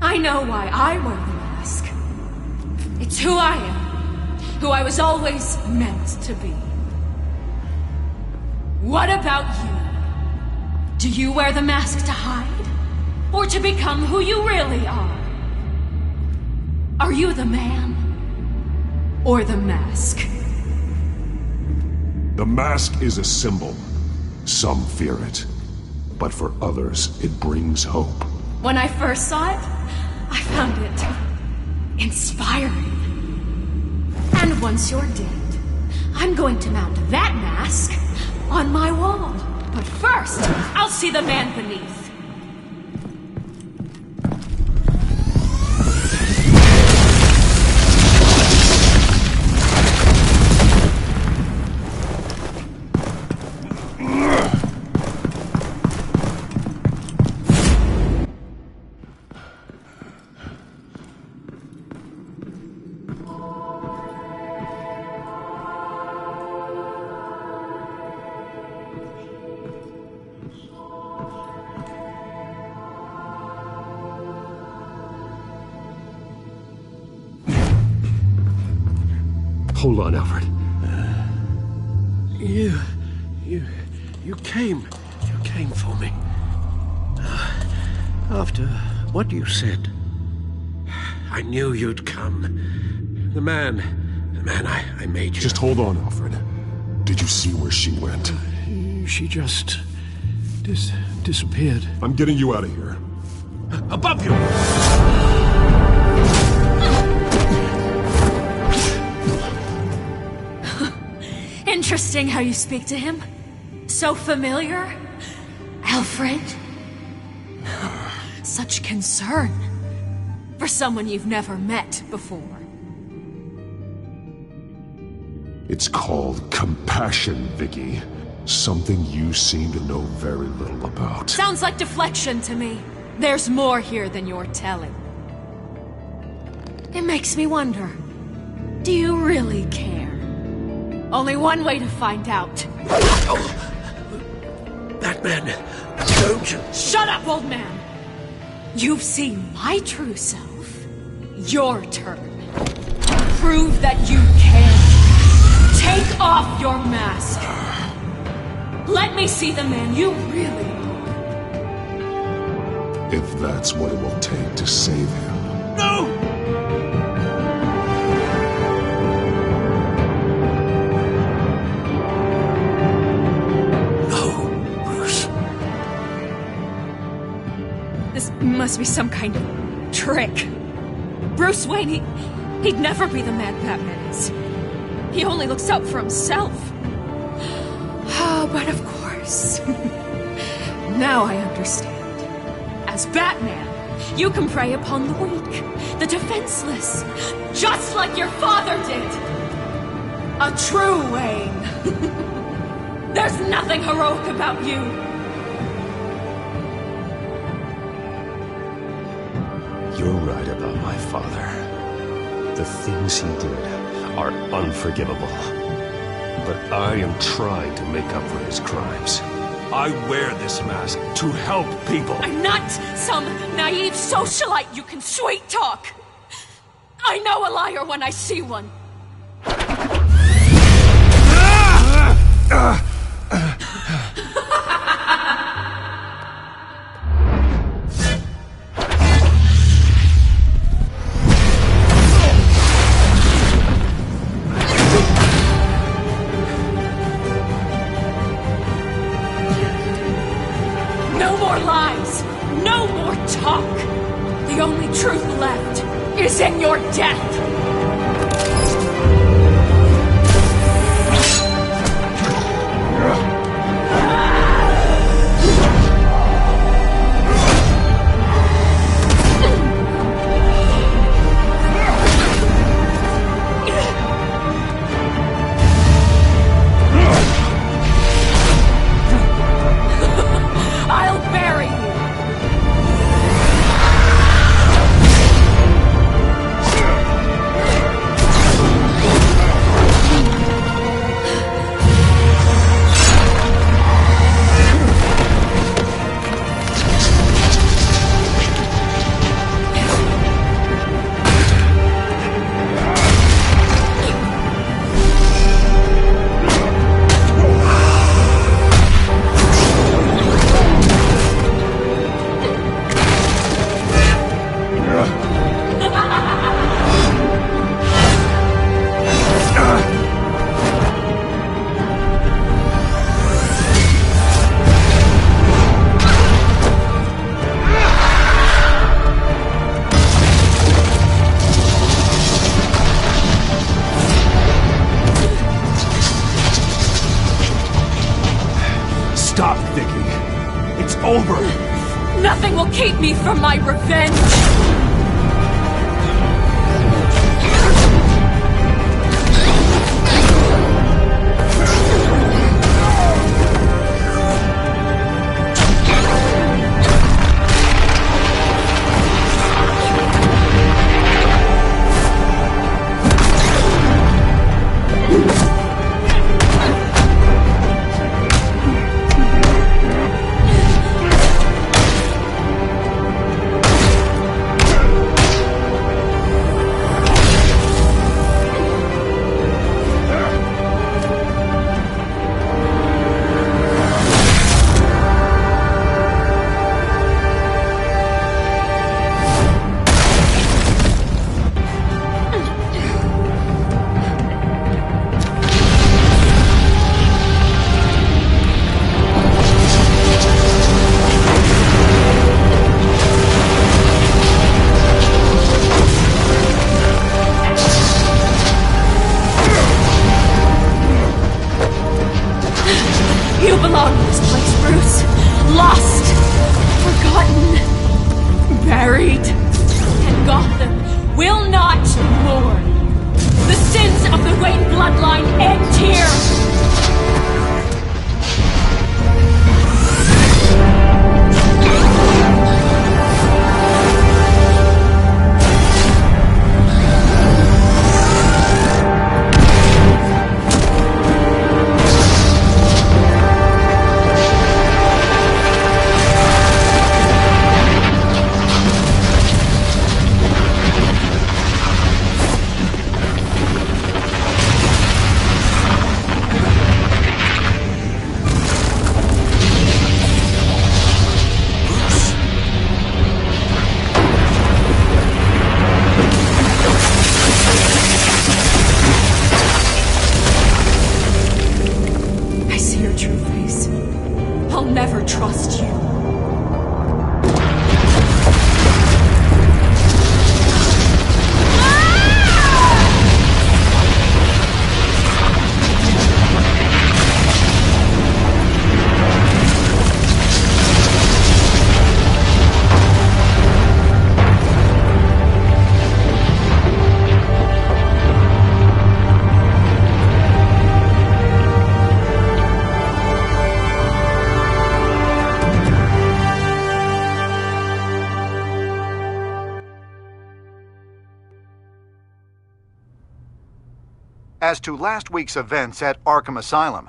I know why I wear the mask. It's who I am. Who I was always meant to be. What about you? Do you wear the mask to hide? Or to become who you really are? Are you the man? Or the mask? The mask is a symbol. Some fear it. But for others, it brings hope. When I first saw it, I found it inspiring. And once you're dead, I'm going to mount that mask on my wall. But first, I'll see the man beneath. Hold on, Alfred. You came for me. After what you said, I knew you'd come. The man I made you. Just hold on, Alfred. Did you see where she went? She just disappeared. I'm getting you out of here. Above you! Interesting how you speak to him. So familiar. Alfred. Such concern. For someone you've never met before. It's called compassion, Vicky. Something you seem to know very little about. Sounds like deflection to me. There's more here than you're telling. It makes me wonder. Do you really care? Only one way to find out. Oh. Batman, don't you... Shut up, old man! You've seen my true self. Your turn. Prove that you can. Take off your mask. Let me see the man you really are. If that's what it will take to save him. No! Must be some kind of trick. Bruce Wayne, he'd never be the man Batman is. He only looks out for himself. Oh, but of course. Now I understand. As Batman, you can prey upon the weak, the defenseless, just like your father did. A true Wayne. There's nothing heroic about you. You're right about my father. The things he did are unforgivable. But I am trying to make up for his crimes. I wear this mask to help people. I'm not some naive socialite you can sweet talk. I know a liar when I see one. The only truth left is in your death! Nothing will keep me from my revenge! You belong in this place, Bruce. Lost, forgotten, buried. And Gotham will not mourn. The sins of the Wayne bloodline end here. I'll never trust you. As to last week's events at Arkham Asylum,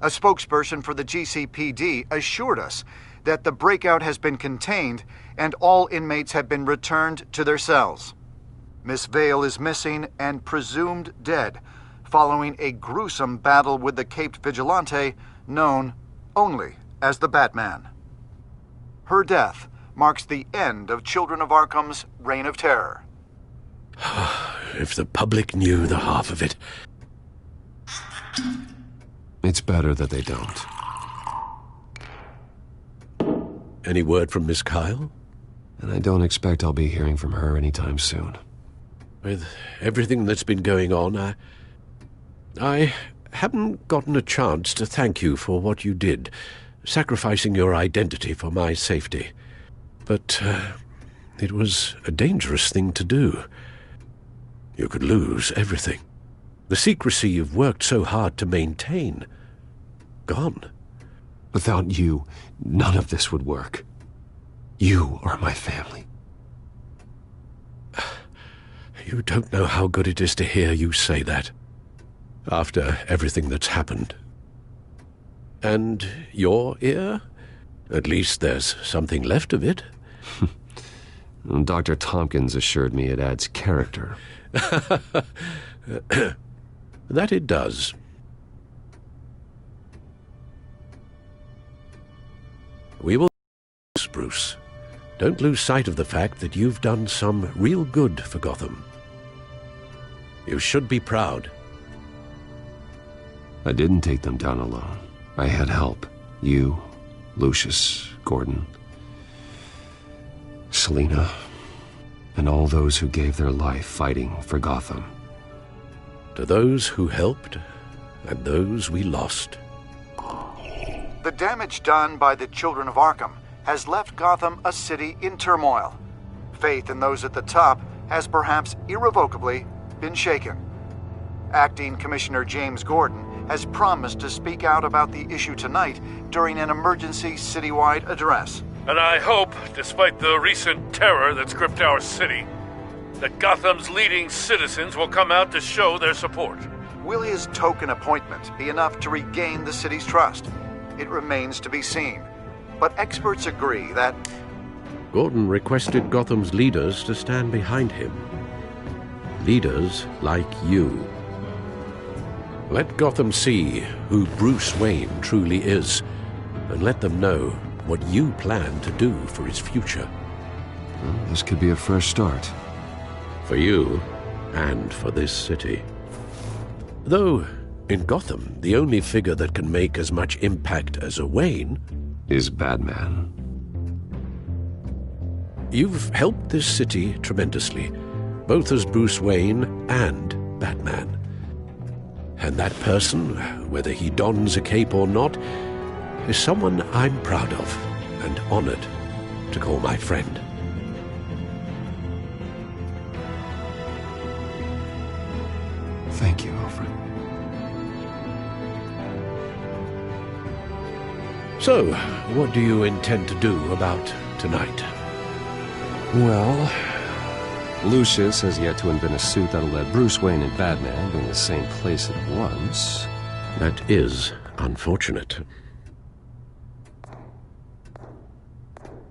a spokesperson for the GCPD assured us that the breakout has been contained and all inmates have been returned to their cells. Miss Vale is missing and presumed dead, following a gruesome battle with the caped vigilante known only as the Batman. Her death marks the end of Children of Arkham's reign of terror. If the public knew the half of it. It's better that they don't. Any word from Miss Kyle? And I don't expect I'll be hearing from her anytime soon. With everything that's been going on, I haven't gotten a chance to thank you for what you did, sacrificing your identity for my safety. But it was a dangerous thing to do. You could lose everything. The secrecy you've worked so hard to maintain. Gone. Without you, none of this would work. You are my family. You don't know how good it is to hear you say that. After everything that's happened. And your ear? At least there's something left of it. Dr. Tompkins assured me it adds character. That it does. We will, Bruce. Don't lose sight of the fact that you've done some real good for Gotham. You should be proud. I didn't take them down alone. I had help. You, Lucius, Gordon, Selina, and all those who gave their life fighting for Gotham. To those who helped, and those we lost. The damage done by the Children of Arkham has left Gotham a city in turmoil. Faith in those at the top has perhaps irrevocably been shaken. Acting Commissioner James Gordon has promised to speak out about the issue tonight during an emergency citywide address. And I hope, despite the recent terror that's gripped our city, that Gotham's leading citizens will come out to show their support. Will his token appointment be enough to regain the city's trust? It remains to be seen. But experts agree that Gordon requested Gotham's leaders to stand behind him. Leaders like you. Let Gotham see who Bruce Wayne truly is, and let them know what you plan to do for his future. Well, this could be a fresh start. For you, and for this city. Though, in Gotham, the only figure that can make as much impact as a Wayne is Batman. You've helped this city tremendously, both as Bruce Wayne and Batman. And that person, whether he dons a cape or not, is someone I'm proud of and honored to call my friend. Thank you, Alfred. So, what do you intend to do about tonight? Well, Lucius has yet to invent a suit that'll let Bruce Wayne and Batman be in the same place at once. That is unfortunate.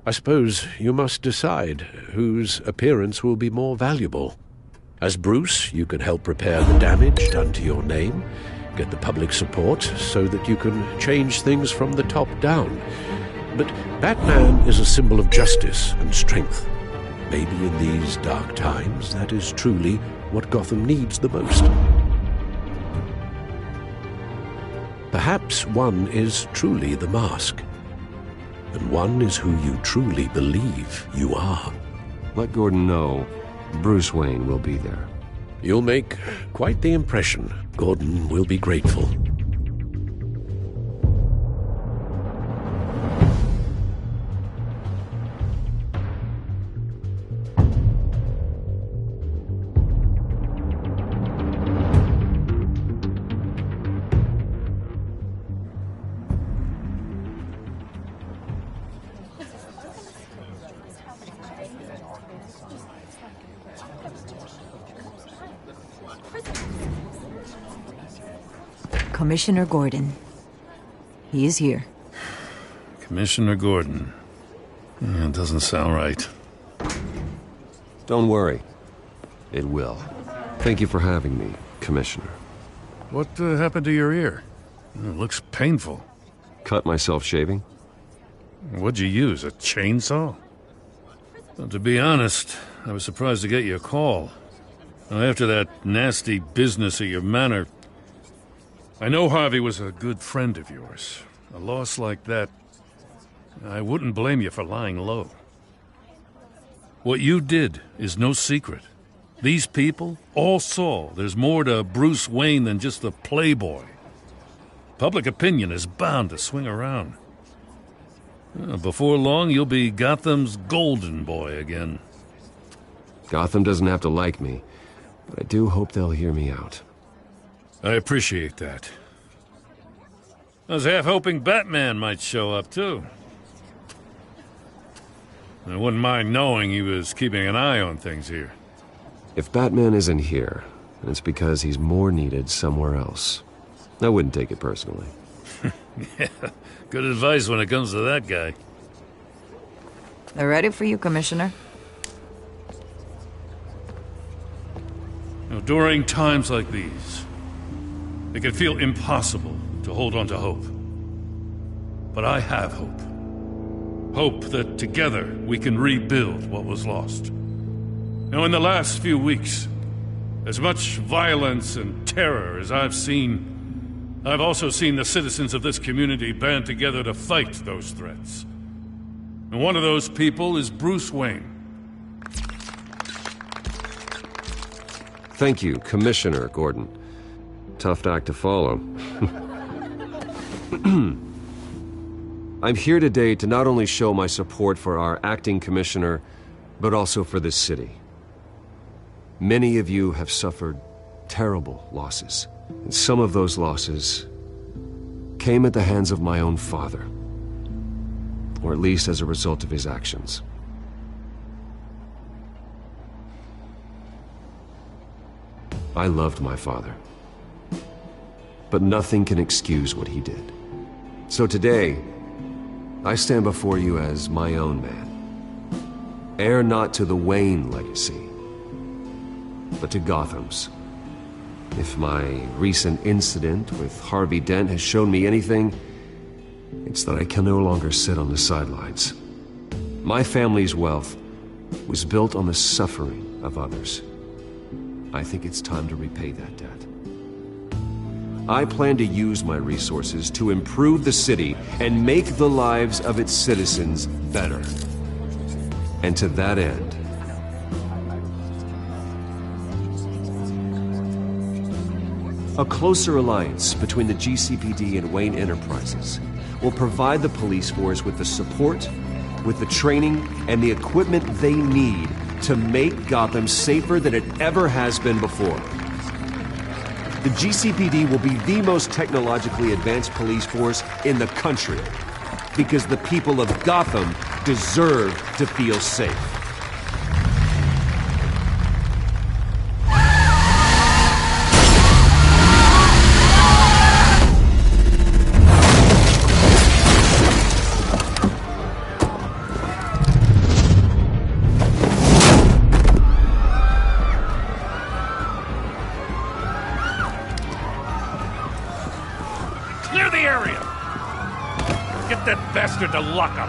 I suppose you must decide whose appearance will be more valuable. As Bruce, you can help repair the damage done to your name, get the public support so that you can change things from the top down. But Batman is a symbol of justice and strength. Maybe in these dark times, that is truly what Gotham needs the most. Perhaps one is truly the mask, and one is who you truly believe you are. Let Gordon know Bruce Wayne will be there. You'll make quite the impression. Gordon will be grateful. Commissioner Gordon. He is here. Commissioner Gordon. It doesn't sound right. Don't worry. It will. Thank you for having me, Commissioner. What happened to your ear? It looks painful. Cut myself shaving? What'd you use, a chainsaw? Well, to be honest, I was surprised to get your call. Now, after that nasty business at your manor, I know Harvey was a good friend of yours. A loss like that, I wouldn't blame you for lying low. What you did is no secret. These people all saw there's more to Bruce Wayne than just the playboy. Public opinion is bound to swing around. Before long, you'll be Gotham's golden boy again. Gotham doesn't have to like me, but I do hope they'll hear me out. I appreciate that. I was half hoping Batman might show up, too. I wouldn't mind knowing he was keeping an eye on things here. If Batman isn't here, then it's because he's more needed somewhere else. I wouldn't take it personally. Yeah, good advice when it comes to that guy. They're ready for you, Commissioner. During times like these, it can feel impossible to hold on to hope. But I have hope. Hope that together we can rebuild what was lost. Now, in the last few weeks, as much violence and terror as I've seen, I've also seen the citizens of this community band together to fight those threats. And one of those people is Bruce Wayne. Thank you, Commissioner Gordon. Tough act to follow. I'm here today to not only show my support for our acting commissioner, but also for this city. Many of you have suffered terrible losses, and some of those losses came at the hands of my own father, or at least as a result of his actions. I loved my father, but nothing can excuse what he did. So today, I stand before you as my own man, heir not to the Wayne legacy, but to Gotham's. If my recent incident with Harvey Dent has shown me anything, it's that I can no longer sit on the sidelines. My family's wealth was built on the suffering of others. I think it's time to repay that debt. I plan to use my resources to improve the city and make the lives of its citizens better. And to that end, a closer alliance between the GCPD and Wayne Enterprises will provide the police force with the support, with the training, and the equipment they need to make Gotham safer than it ever has been before. The GCPD will be the most technologically advanced police force in the country, because the people of Gotham deserve to feel safe. Clear the area! Get that bastard to lock up!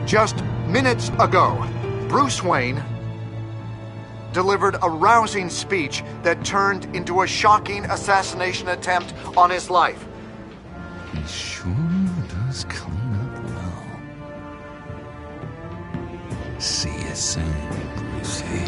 Just minutes ago, Bruce Wayne delivered a rousing speech that turned into a shocking assassination attempt on his life. He sure does clean up well. See you soon, Brucey.